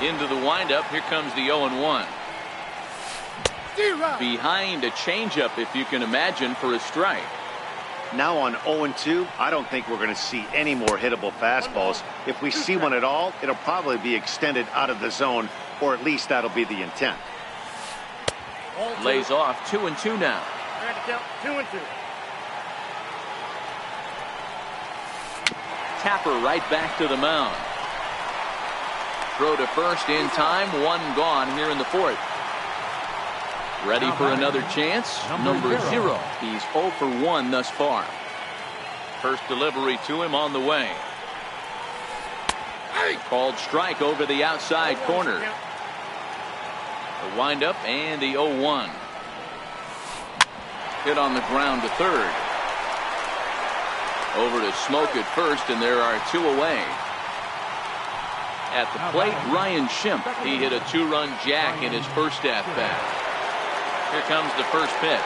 Into the windup. Here comes the 0-1. Behind a changeup, if you can imagine, for a strike. Now on 0-2, I don't think we're going to see any more hittable fastballs. If we see one at all, it'll probably be extended out of the zone, or at least that'll be the intent. Lays off 2-2 now. 2-2. Tapper right back to the mound. Throw to first in time. 1 gone here in the 4th. Ready for another chance. Number 0. He's 0 for 1 thus far. First delivery to him on the way. Called strike over the outside corner. The windup and the 0-1. Hit on the ground to third. Over to Smoke at first, and there are 2 away. At the plate, Ryan Schimpf. He hit a 2-run jack in his first at-bat. Here comes the first pitch.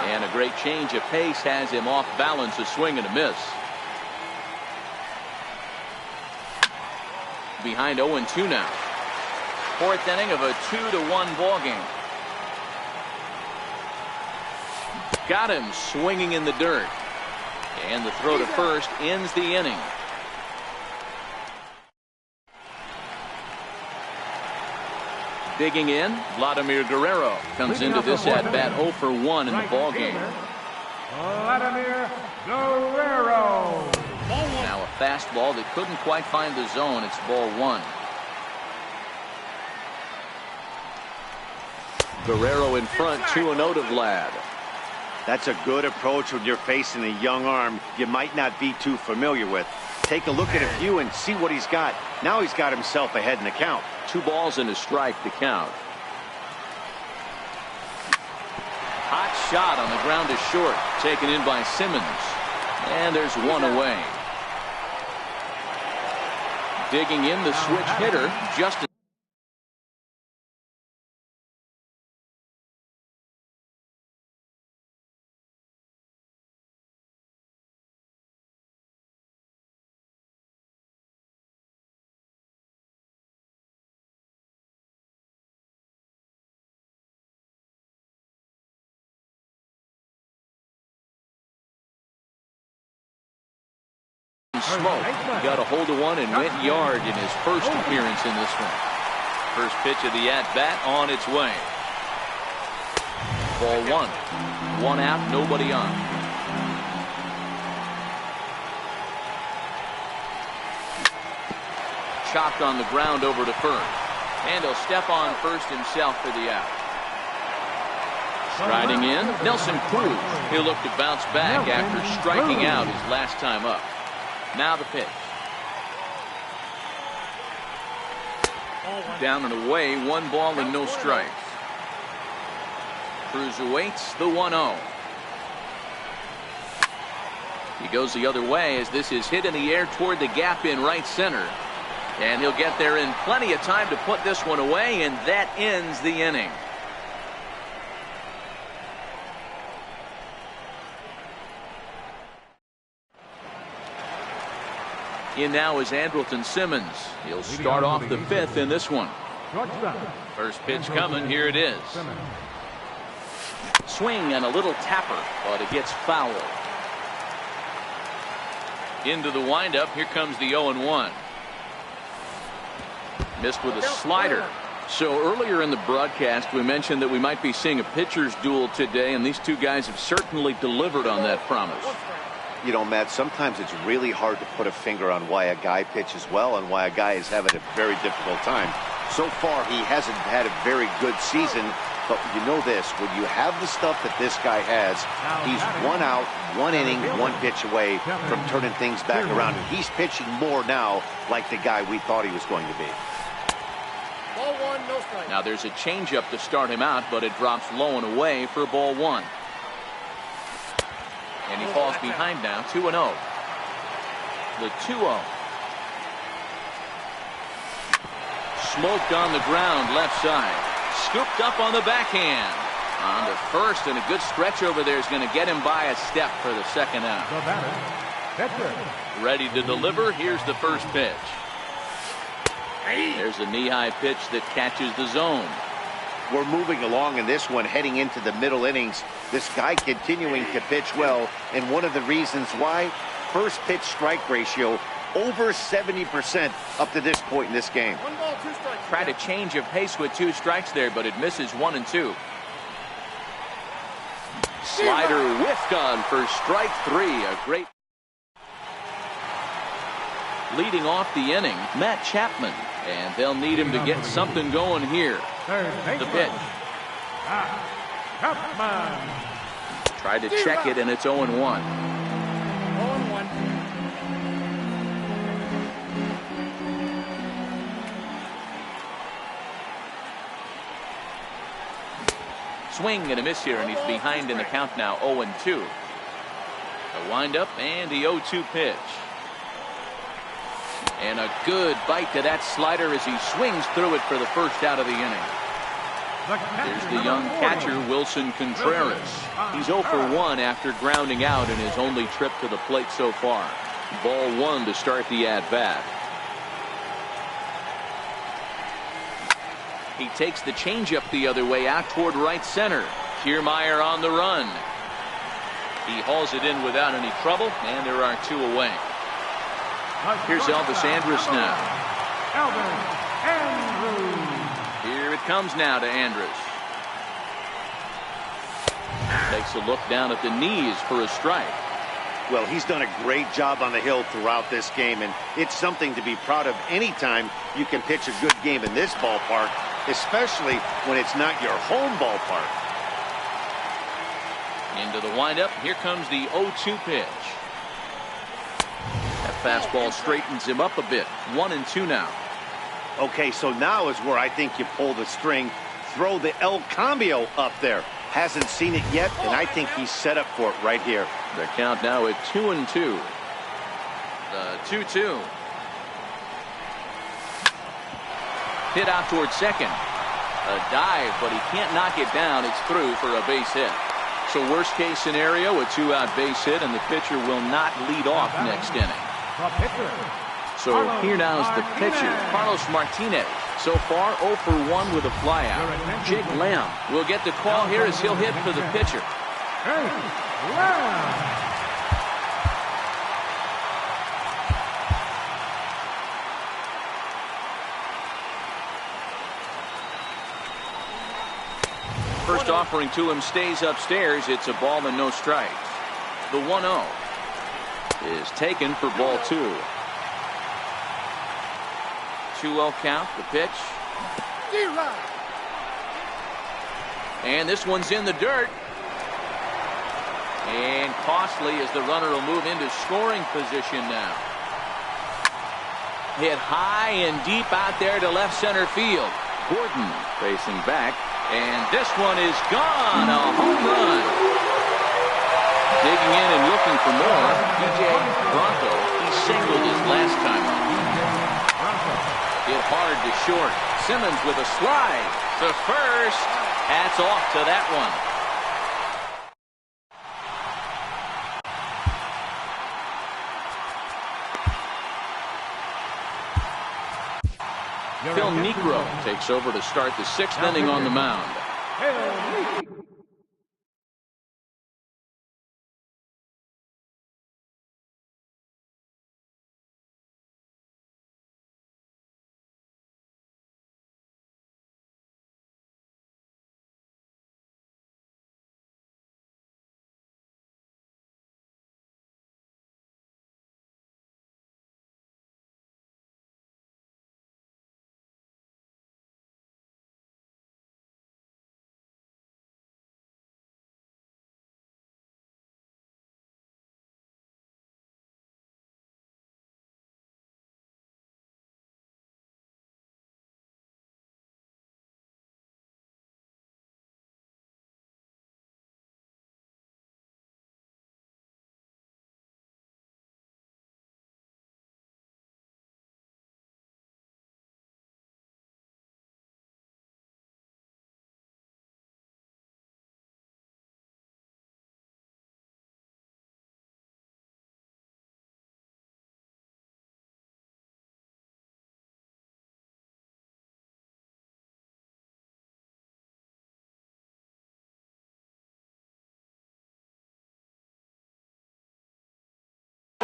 And a great change of pace has him off balance, a swing and a miss. Behind 0-2 now. 4th inning of a 2-1 ball game. Got him swinging in the dirt. And the throw to first ends the inning. Digging in, Vladimir Guerrero comes into this at-bat 0 for 1 in the ball game. Vladimir Guerrero. Now a fastball that couldn't quite find the zone. It's ball one. Guerrero in front, 2-0 to Vlad. That's a good approach when you're facing a young arm you might not be too familiar with. Take a look at a few and see what he's got. Now he's got himself ahead in the count. 2 balls and a strike to count. Hot shot on the ground to short, taken in by Simmons. And there's one away. Digging in the switch hitter, Justin. Smoke got a hold of one and went yard in his first appearance in this one. First pitch of the at-bat on its way. Ball one. 1 out, nobody on. Chopped on the ground over to first. And he'll step on first himself for the out. Striding in, Nelson Cruz. He'll look to bounce back after striking out his last time up. Now the pitch. Down and away, 1 ball and no strikes. Cruz awaits the 1-0. He goes the other way as this is hit in the air toward the gap in right center. And he'll get there in plenty of time to put this one away, and that ends the inning. In now is Andrelton Simmons. He'll start off the 5th in this one. First pitch coming. Here it is. Swing and a little tapper, but it gets foul. Into the windup. Here comes the 0-1. Missed with a slider. So earlier in the broadcast, we mentioned that we might be seeing a pitcher's duel today, and these two guys have certainly delivered on that promise. You know, Matt, sometimes it's really hard to put a finger on why a guy pitches well and why a guy is having a very difficult time. So far, he hasn't had a very good season, but you know this, when you have the stuff that this guy has, he's 1 out, 1 inning, 1 pitch away from turning things back around. And he's pitching more now like the guy we thought he was going to be. Ball one, no strike. Now there's a changeup to start him out, but it drops low and away for ball 1. And he falls behind now, 2-0. The 2-0. Smoked on the ground, left side. Scooped up on the backhand. On to first, and a good stretch over there is going to get him by a step for the second out. Ready to deliver. Here's the first pitch. There's a knee-high pitch that catches the zone. We're moving along in this one, heading into the middle innings. This guy continuing to pitch well, and one of the reasons why, first pitch strike ratio over 70% up to this point in this game. 1 ball, 2 strikes. Tried a change of pace with 2 strikes there, but it misses 1 and 2. Slider whiffed on for strike 3. A great leading off the inning, Matt Chapman, and they'll need him to get something going here. The pitch. Tried to check it, and it's 0-1. 0-1. Swing and a miss here, and he's behind in the count now, 0-2. A windup and the 0-2 pitch. And a good bite to that slider as he swings through it for the first out of the inning. There's the young catcher, Wilson Contreras. He's 0 for 1 after grounding out in his only trip to the plate so far. Ball 1 to start the at-bat. He takes the changeup the other way out toward right center. Kiermaier on the run. He hauls it in without any trouble, and there are 2 away. Here's Elvis Andrus now. Here it comes now to Andrus. Takes a look down at the knees for a strike. Well, he's done a great job on the hill throughout this game, and it's something to be proud of anytime you can pitch a good game in this ballpark, especially when it's not your home ballpark. Into the windup. Here comes the 0-2 pitch. That fastball straightens him up a bit. 1-2 now. Okay, so now is where I think you pull the string. Throw the El Cambio up there. Hasn't seen it yet, and I think he's set up for it right here. The count now at 2-2. The 2-2. Hit out towards second. A dive, but he can't knock it down. It's through for a base hit. So worst case scenario, a 2-out base hit, and the pitcher will not lead off next inning. So here now is the pitcher, Carlos Martinez. So far, 0 for 1 with a flyout. Jake Lamb will get the call here as he'll hit for the pitcher. First offering to him stays upstairs. It's a ball and no strikes. The 1-0 is taken for ball 2. 2-0 count, the pitch. And this one's in the dirt. And costly as the runner will move into scoring position now. Hit high and deep out there to left center field. Gordon facing back. And this one is gone. A home run. Digging in and looking for more. DJ Bronco. He singled his last time up. Hit hard to short. Simmons with a slide to first. Hats off to that one. Phil Niekro takes over to start the 6th inning on the mound.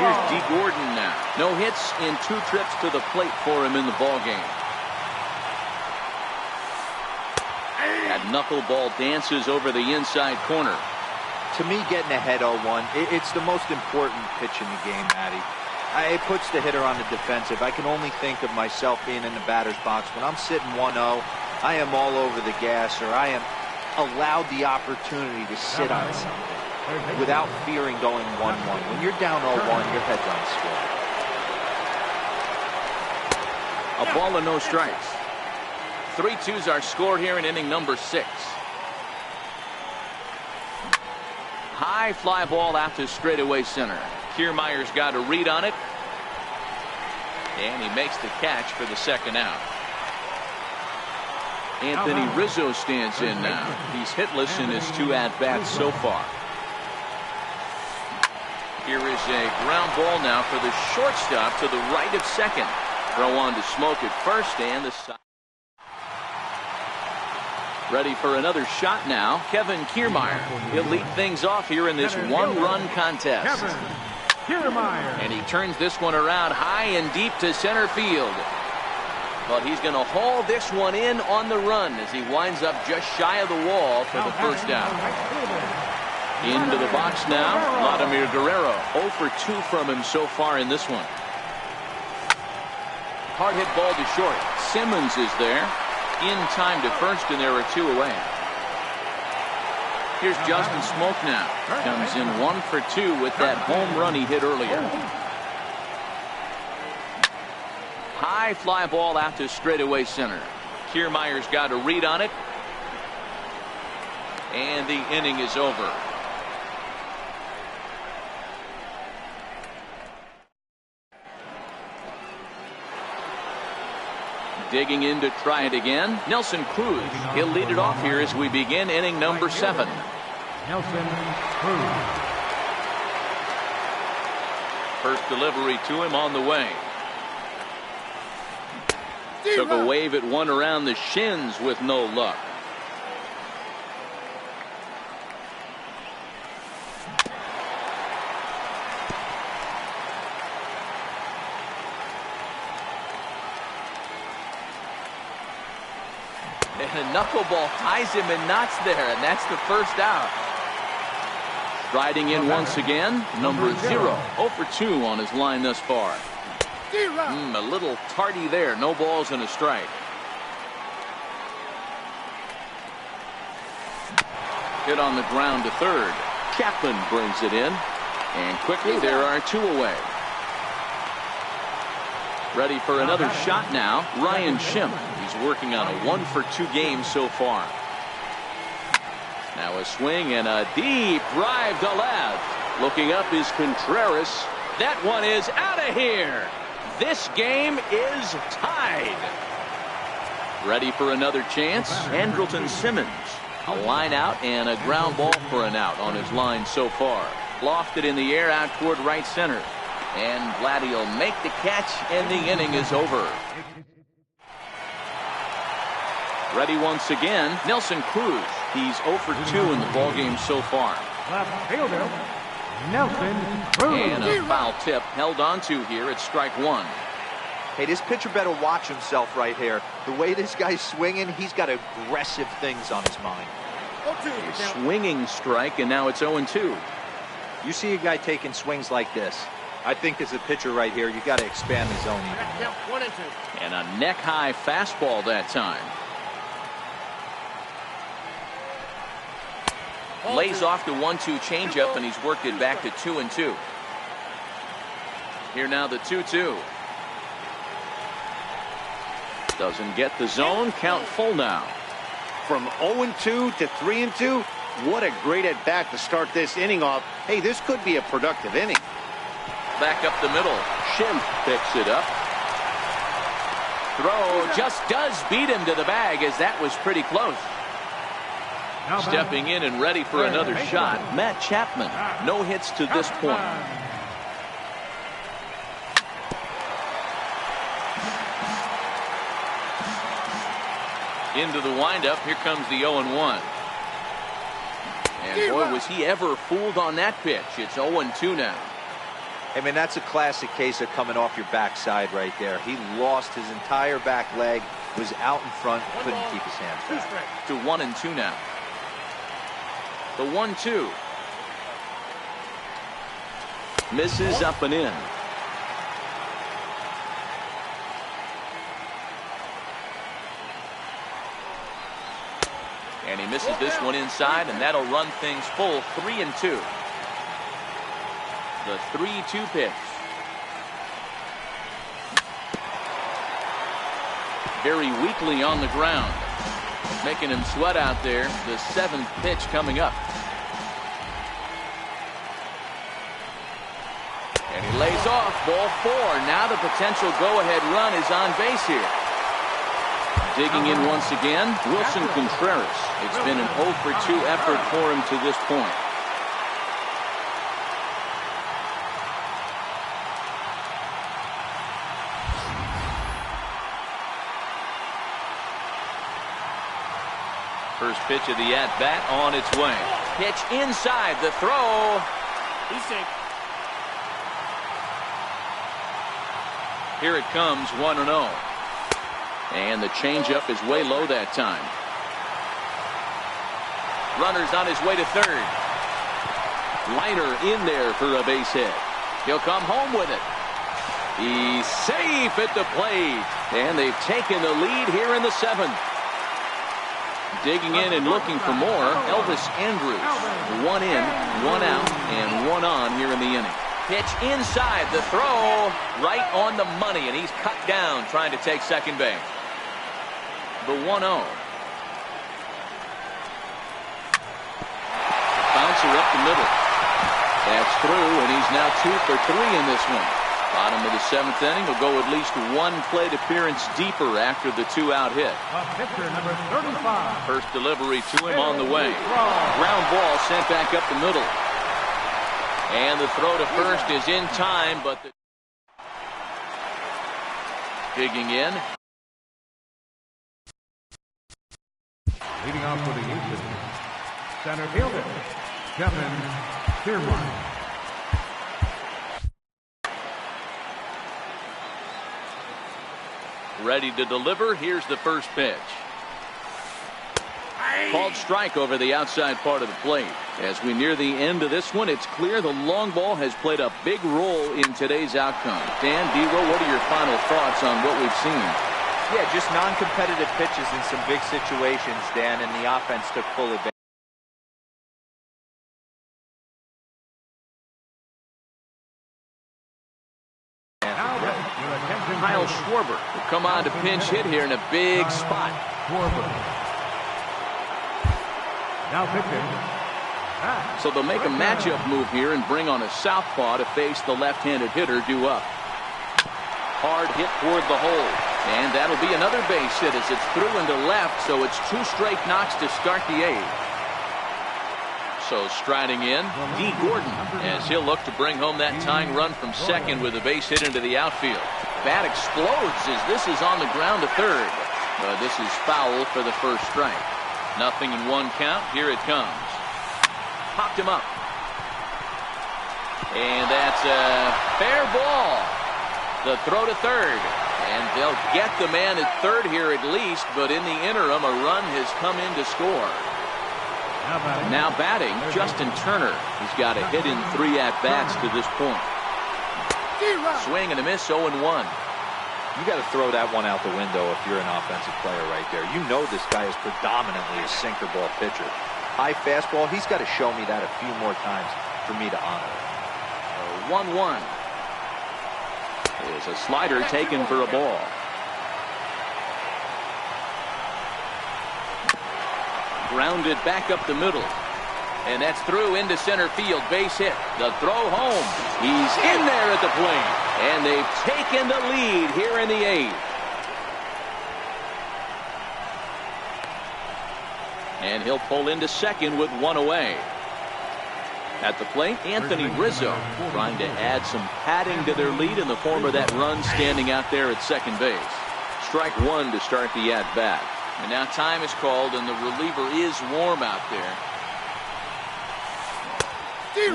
Here's D. Gordon now. No hits in 2 trips to the plate for him in the ballgame. That knuckleball dances over the inside corner. To me, getting ahead 0-1, it's the most important pitch in the game, Matty. It puts the hitter on the defensive. I can only think of myself being in the batter's box. When I'm sitting 1-0, I am all over the gas, or I am allowed the opportunity to sit on something without fearing going 1-1. When you're down 0-1, your head's on straight. A ball and no strikes. 3-2s are scored here in inning number 6. High fly ball out to straightaway center. Kiermaier's got a read on it. And he makes the catch for the 2nd out. Anthony Rizzo stands in now. He's hitless in his 2 at-bats so far. Here is a ground ball now for the shortstop to the right of second. Throw on to Smoke at first, and the side. Ready for another shot now, Kevin Kiermaier. He'll lead things off here in this 1-run contest. And he turns this one around high and deep to center field. But he's going to haul this one in on the run as he winds up just shy of the wall for the 1st out. Into the box now, Vladimir Guerrero. 0 for 2 from him so far in this one. Hard hit ball to short. Simmons is there. In time to first, and there are 2 away. Here's Justin Smoke now. Comes in 1 for 2 with that home run he hit earlier. High fly ball out to straightaway center. Kiermaier's got a read on it. And the inning is over. Digging in to try it again, Nelson Cruz. He'll lead it off here as we begin inning number 7. Nelson Cruz. First delivery to him on the way. Took a wave at one around the shins with no luck. And a knuckleball ties him and knots there, and that's the first out. Riding in once again, number 0. 0 for 2 on his line thus far. A little tardy there. No balls and a strike. Hit on the ground to third. Chapman brings it in. And quickly there are 2 away. Ready for another shot now, Ryan Schimpf. He's working on a 1 for 2 game so far. Now a swing and a deep drive to left. Looking up is Contreras. That one is out of here. This game is tied. Ready for another chance, Andrelton Simmons. A line out and a ground ball for an out on his line so far. Lofted in the air out toward right center. And Vladdy will make the catch, and the inning is over. Ready once again, Nelson Cruz. He's 0 for 2 in the ballgame so far. Left fielder, Nelson Cruz. And a foul tip held on to here at strike 1. Hey, this pitcher better watch himself right here. The way this guy's swinging, he's got aggressive things on his mind. A swinging strike, and now it's 0-2. You see a guy taking swings like this. I think as a pitcher right here, you got to expand the zone even more. 1 and 2. And a neck-high fastball that time. Lays off the 1-2 changeup, and he's worked it back to 2-2. Here now the 2-2. Doesn't get the zone. Count full now. From 0-2 to 3-2, what a great at-bat to start this inning off. Hey, this could be a productive inning. Back up the middle. Schimpf picks it up. Throw just does beat him to the bag, as that was pretty close. Stepping in and ready for another shot, Matt Chapman. No hits to this point. Into the windup. Here comes the 0-1. And boy, was he ever fooled on that pitch. It's 0-2 now. I mean, that's a classic case of coming off your backside right there. He lost his entire back leg, was out in front, couldn't keep his hands back. To 1-2 now. The 1-2. Misses up and in. And he misses this one inside, and that'll run things full. 3-2. The 3-2 pitch. Very weakly on the ground. Making him sweat out there. The 7th pitch coming up. And he lays off. Ball 4. Now the potential go-ahead run is on base here. Digging in once again, Wilson Contreras. It's been an 0 for 2 effort for him to this point. First pitch of the at-bat on its way. Pitch inside, the throw. He's safe. Here it comes, 1-0. And the changeup is way low that time. Runner's on his way to third. Liner in there for a base hit. He'll come home with it. He's safe at the plate. And they've taken the lead here in the 7th. Digging in and looking for more, Elvis Andrus. 1 in, 1 out, and 1 on here in the inning. Pitch inside, the throw right on the money, and he's cut down trying to take second base. The 1-0. Bouncer up the middle. That's through, and he's now 2 for 3 in this one. Bottom of the 7th inning will go at least 1 plate appearance deeper after the 2-out hit. Pitcher number 35. First delivery to him on the way. Ground ball sent back up the middle. And the throw to first is in time, but digging in. Leading off for the Yankees, center fielder, Kevin Kiermaier. Ready to deliver. Here's the first pitch. Called strike over the outside part of the plate. As we near the end of this one, it's clear the long ball has played a big role in today's outcome. Dan, Devo, what are your final thoughts on what we've seen? Yeah, just non-competitive pitches in some big situations, Dan, and the offense took full advantage. Kyle Schwarber will come on to pinch hit here in a big spot. Now pitching. So they'll make a matchup move here and bring on a southpaw to face the left-handed hitter due up. Hard hit toward the hole. And that'll be another base hit as it's through into left, so it's 2 straight knocks to start the 8th. So striding in, D. Gordon, as he'll look to bring home that tying run from second with a base hit into the outfield. Bat explodes as this is on the ground to third. This is foul for the first strike. Nothing in 1 count. Here it comes. Popped him up. And that's a fair ball. The throw to third. And they'll get the man at third here at least, but in the interim, a run has come in to score. Now batting, Justin Turner. He's got a hit in 3 at-bats to this point. Swing and a miss, 0-1. You got to throw that one out the window if you're an offensive player right there. You know this guy is predominantly a sinker ball pitcher. High fastball, he's got to show me that a few more times for me to honor it. 1-1. There's a slider taken for a ball. Grounded back up the middle. And that's through into center field. Base hit. The throw home. He's in there at the plate. And they've taken the lead here in the 8th. And he'll pull into second with 1 away. At the plate, Anthony Rizzo trying to add some padding to their lead in the form of that run standing out there at second base. Strike 1 to start the at-bat. And now time is called and the reliever is warm out there.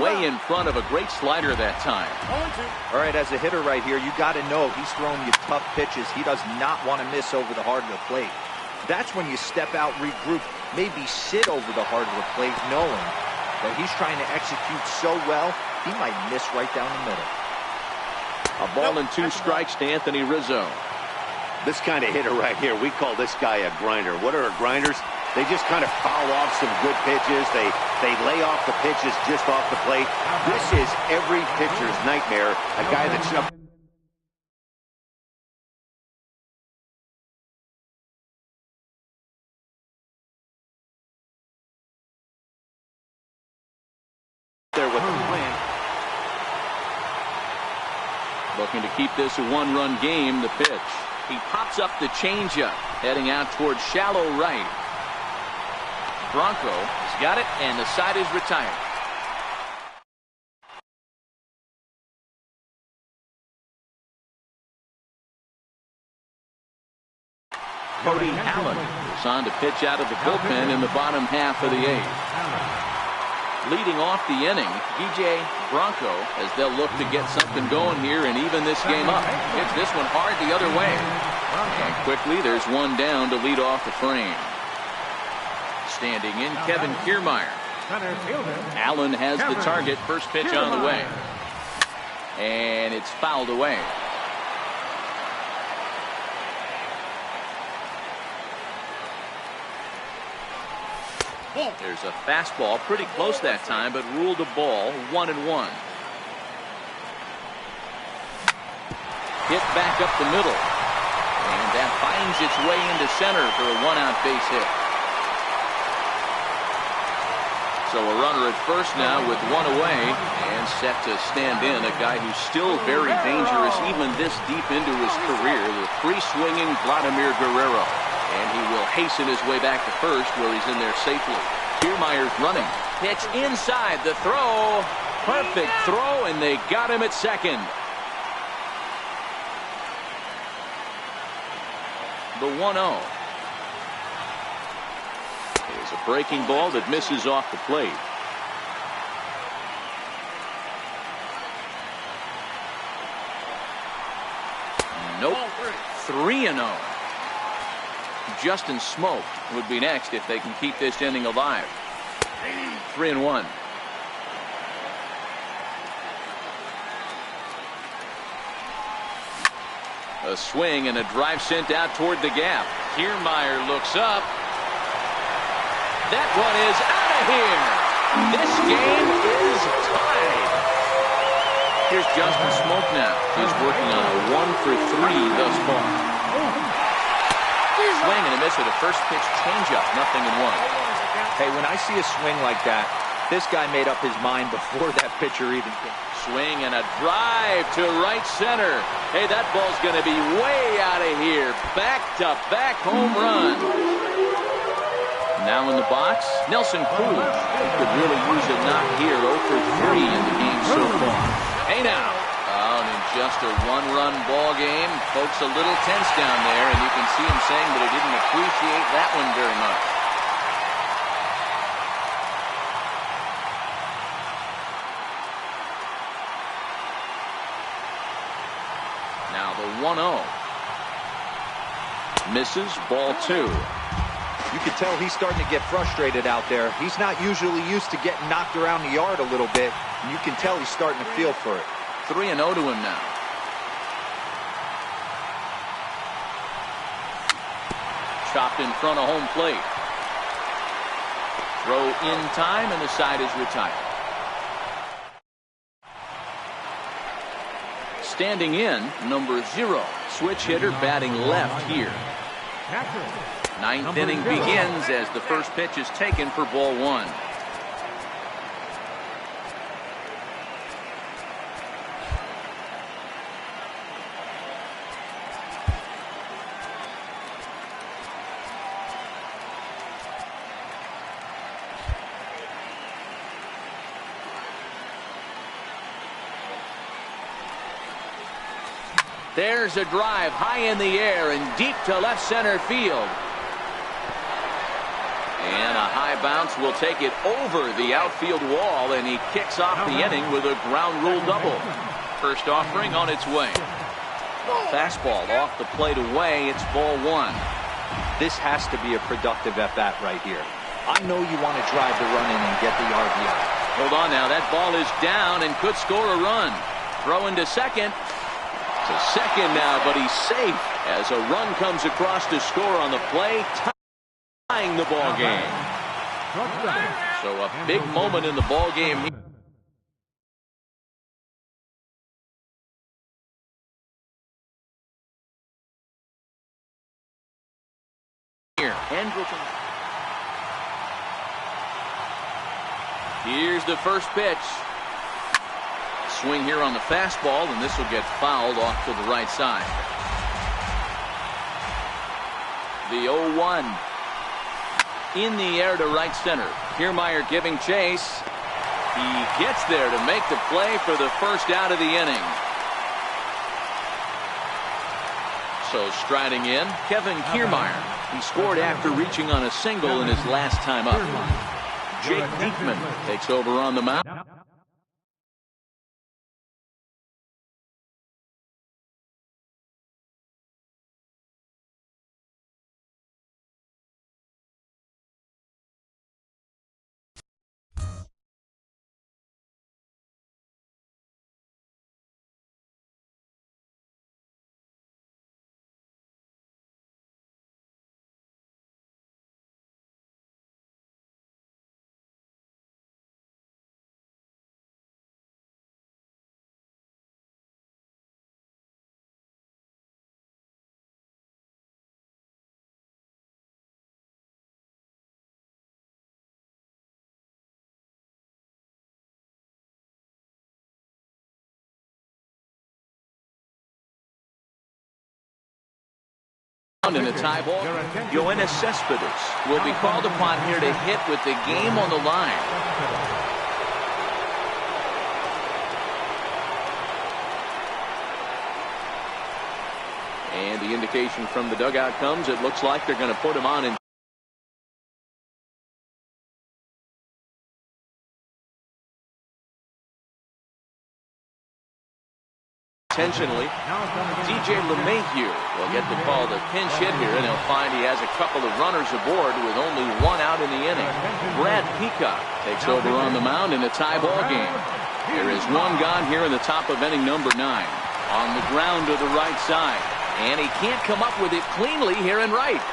Way in front of a great slider that time. All right, as a hitter right here, you got to know he's throwing you tough pitches. He does not want to miss over the heart of the plate. That's when you step out, regroup, maybe sit over the heart of the plate, knowing that he's trying to execute so well, he might miss right down the middle. A ball and 2 strikes to Anthony Rizzo. This kind of hitter right here, we call this guy a grinder. What are grinders? They just kind of foul off some good pitches. They lay off the pitches just off the plate. This is every pitcher's nightmare. A guy that's up there with the plan. Looking to keep this a 1-run game. The pitch. He pops up the changeup, heading out towards shallow right. Bronco has got it, and the side is retired. Cody Allen is on to pitch out of the bullpen in the bottom half of the 8th. Leading off the inning, DJ Bronco, as they'll look to get something going here and even this game up. Hits this one hard the other way. And quickly, there's one down to lead off the frame. Standing in, Kevin Kiermaier. Center fielder. Allen has the target. First pitch on the way. And it's fouled away. There's a fastball pretty close that time, but ruled a ball. 1-1. Hit back up the middle. And that finds its way into center for a 1-out base hit. So a runner at first now with 1 away and set to stand in. A guy who's still very dangerous even this deep into his career. The free-swinging Vladimir Guerrero. And he will hasten his way back to first where he's in there safely. Kiermaier's running. Pitch inside. The throw. Perfect throw, and they got him at second. The 1-0 is a breaking ball that misses off the plate. Nope. 3-0. Justin Smoke would be next if they can keep this inning alive. 3-1. A swing and a drive sent out toward the gap. Kiermaier looks up. That one is out of here. This game is tied. Here's Justin Smoke now. He's working on a 1-for-3 thus far. Swing and a miss with a first pitch changeup. 0-1. Hey, when I see a swing like that, this guy made up his mind before that pitcher even came. Swing and a drive to right center. Hey, that ball's going to be way out of here. Back-to-back home run. Now in the box, Nelson Cruz. He could really use a knock here. 0-for-3 in the game so far. Hey now. Out in just a 1-run ball game. Folks a little tense down there, and you can see him saying that he didn't appreciate that one very much. Now the 1-0. Misses, ball 2. You can tell he's starting to get frustrated out there. He's not usually used to getting knocked around the yard a little bit, and you can tell he's starting to feel for it. 3-0 to him now. Chopped in front of home plate. Throw in time, and the side is retired. Standing in, number 0. Switch hitter batting left here. Ninth inning begins as the first pitch is taken for ball 1. There's a drive high in the air and deep to left center field. And a high bounce will take it over the outfield wall, and he kicks off the inning with a ground rule double. First offering on its way. Fastball off the plate away. It's ball 1. This has to be a productive at-bat right here. I know you want to drive the run in and get the RBI. Hold on now. That ball is down and could score a run. Throw into second. To second now, but he's safe as a run comes across to score on the play, tying the ball game. So a big moment in the ball game here. Here's the first pitch. Swing here on the fastball, and this will get fouled off to the right side. The 0-1 in the air to right center. Kiermaier giving chase. He gets there to make the play for the first out of the inning. So striding in, Kevin Kiermaier. He scored after reaching on a single in his last time up. Jake Diekman takes over on the mound. In the tie ball, Yoenis Cespedes will be called upon here to hit with the game on the line. And the indication from the dugout comes, it looks like they're going to put him on in. Intentionally, DJ LeMahieu will get the call to pinch hit here, and he'll find he has a couple of runners aboard with only one out in the inning. Brad Peacock takes over on the mound in a tie ball game. There is one gone here in the top of inning number 9. On the ground to the right side, and he can't come up with it cleanly here in right.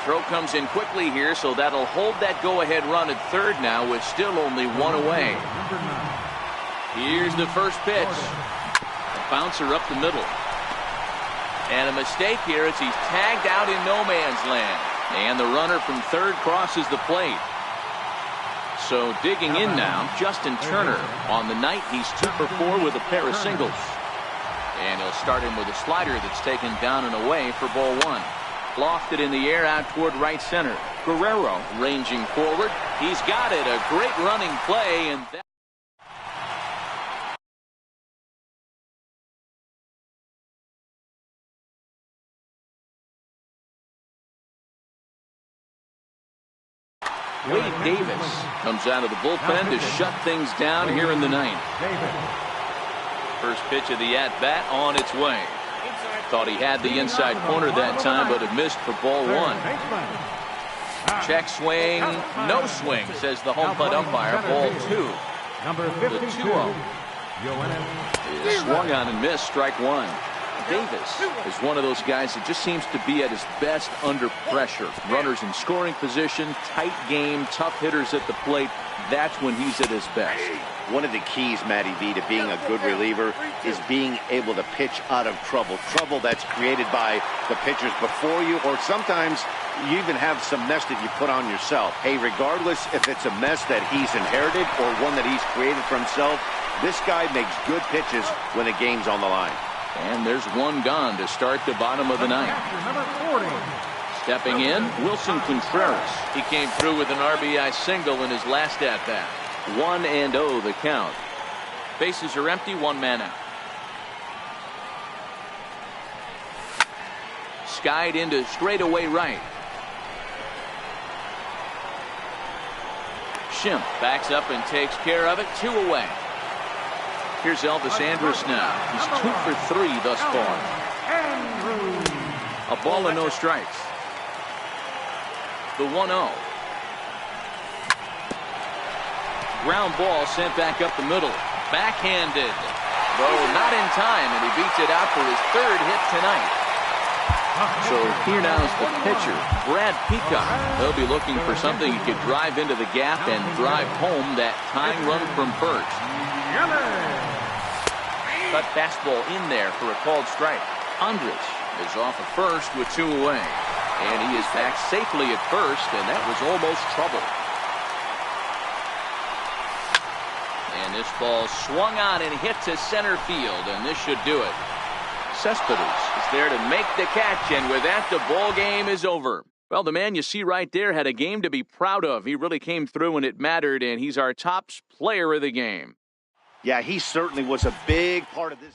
Throw comes in quickly here, so that'll hold that go-ahead run at third now with still only one away. Here's the first pitch. A bouncer up the middle. And a mistake here as he's tagged out in no man's land. And the runner from third crosses the plate. So digging in now, Justin Turner. On the night, he's 2 for 4 with a pair of singles. And he'll start him with a slider that's taken down and away for ball 1. Lofted in the air out toward right center. Guerrero ranging forward. He's got it. A great running play. And that Wade Davis comes out of the bullpen to shut things down here in the 9th. First pitch of the at-bat on its way. Thought he had the inside corner that time, but it missed for ball 1. Check swing, no swing, says the home plate umpire. Ball 2. The 2-0 is swung on and missed, strike 1. Davis is one of those guys that just seems to be at his best under pressure. Runners in scoring position, tight game, tough hitters at the plate. That's when he's at his best. One of the keys, Matty V, to being a good reliever is being able to pitch out of trouble. Trouble that's created by the pitchers before you, or sometimes you even have some mess that you put on yourself. Hey, regardless if it's a mess that he's inherited or one that he's created for himself, this guy makes good pitches when the game's on the line. And there's one gone to start the bottom of the 9th. Stepping in, Wilson Contreras. He came through with an RBI single in his last at-bat. 1-0 the count. Bases are empty, 1 man out. Skied into straightaway right. Schimpf backs up and takes care of it. 2 away. Here's Elvis Andrus now. He's 2 for 3 thus far. A ball and no strikes. The 1-0. Ground ball sent back up the middle. Backhanded. Though not in time, and he beats it out for his 3rd hit tonight. So here now is the pitcher, Brad Peacock. He'll be looking for something he could drive into the gap and drive home that tying run from first. Cut fastball in there for a called strike. Andrus is off at first with 2 away. And he is back safely at first, and that was almost trouble. And this ball swung on and hit to center field, and this should do it. Cespedes is there to make the catch, and with that, the ball game is over. Well, the man you see right there had a game to be proud of. He really came through when it mattered, and he's our top player of the game. Yeah, he certainly was a big part of this.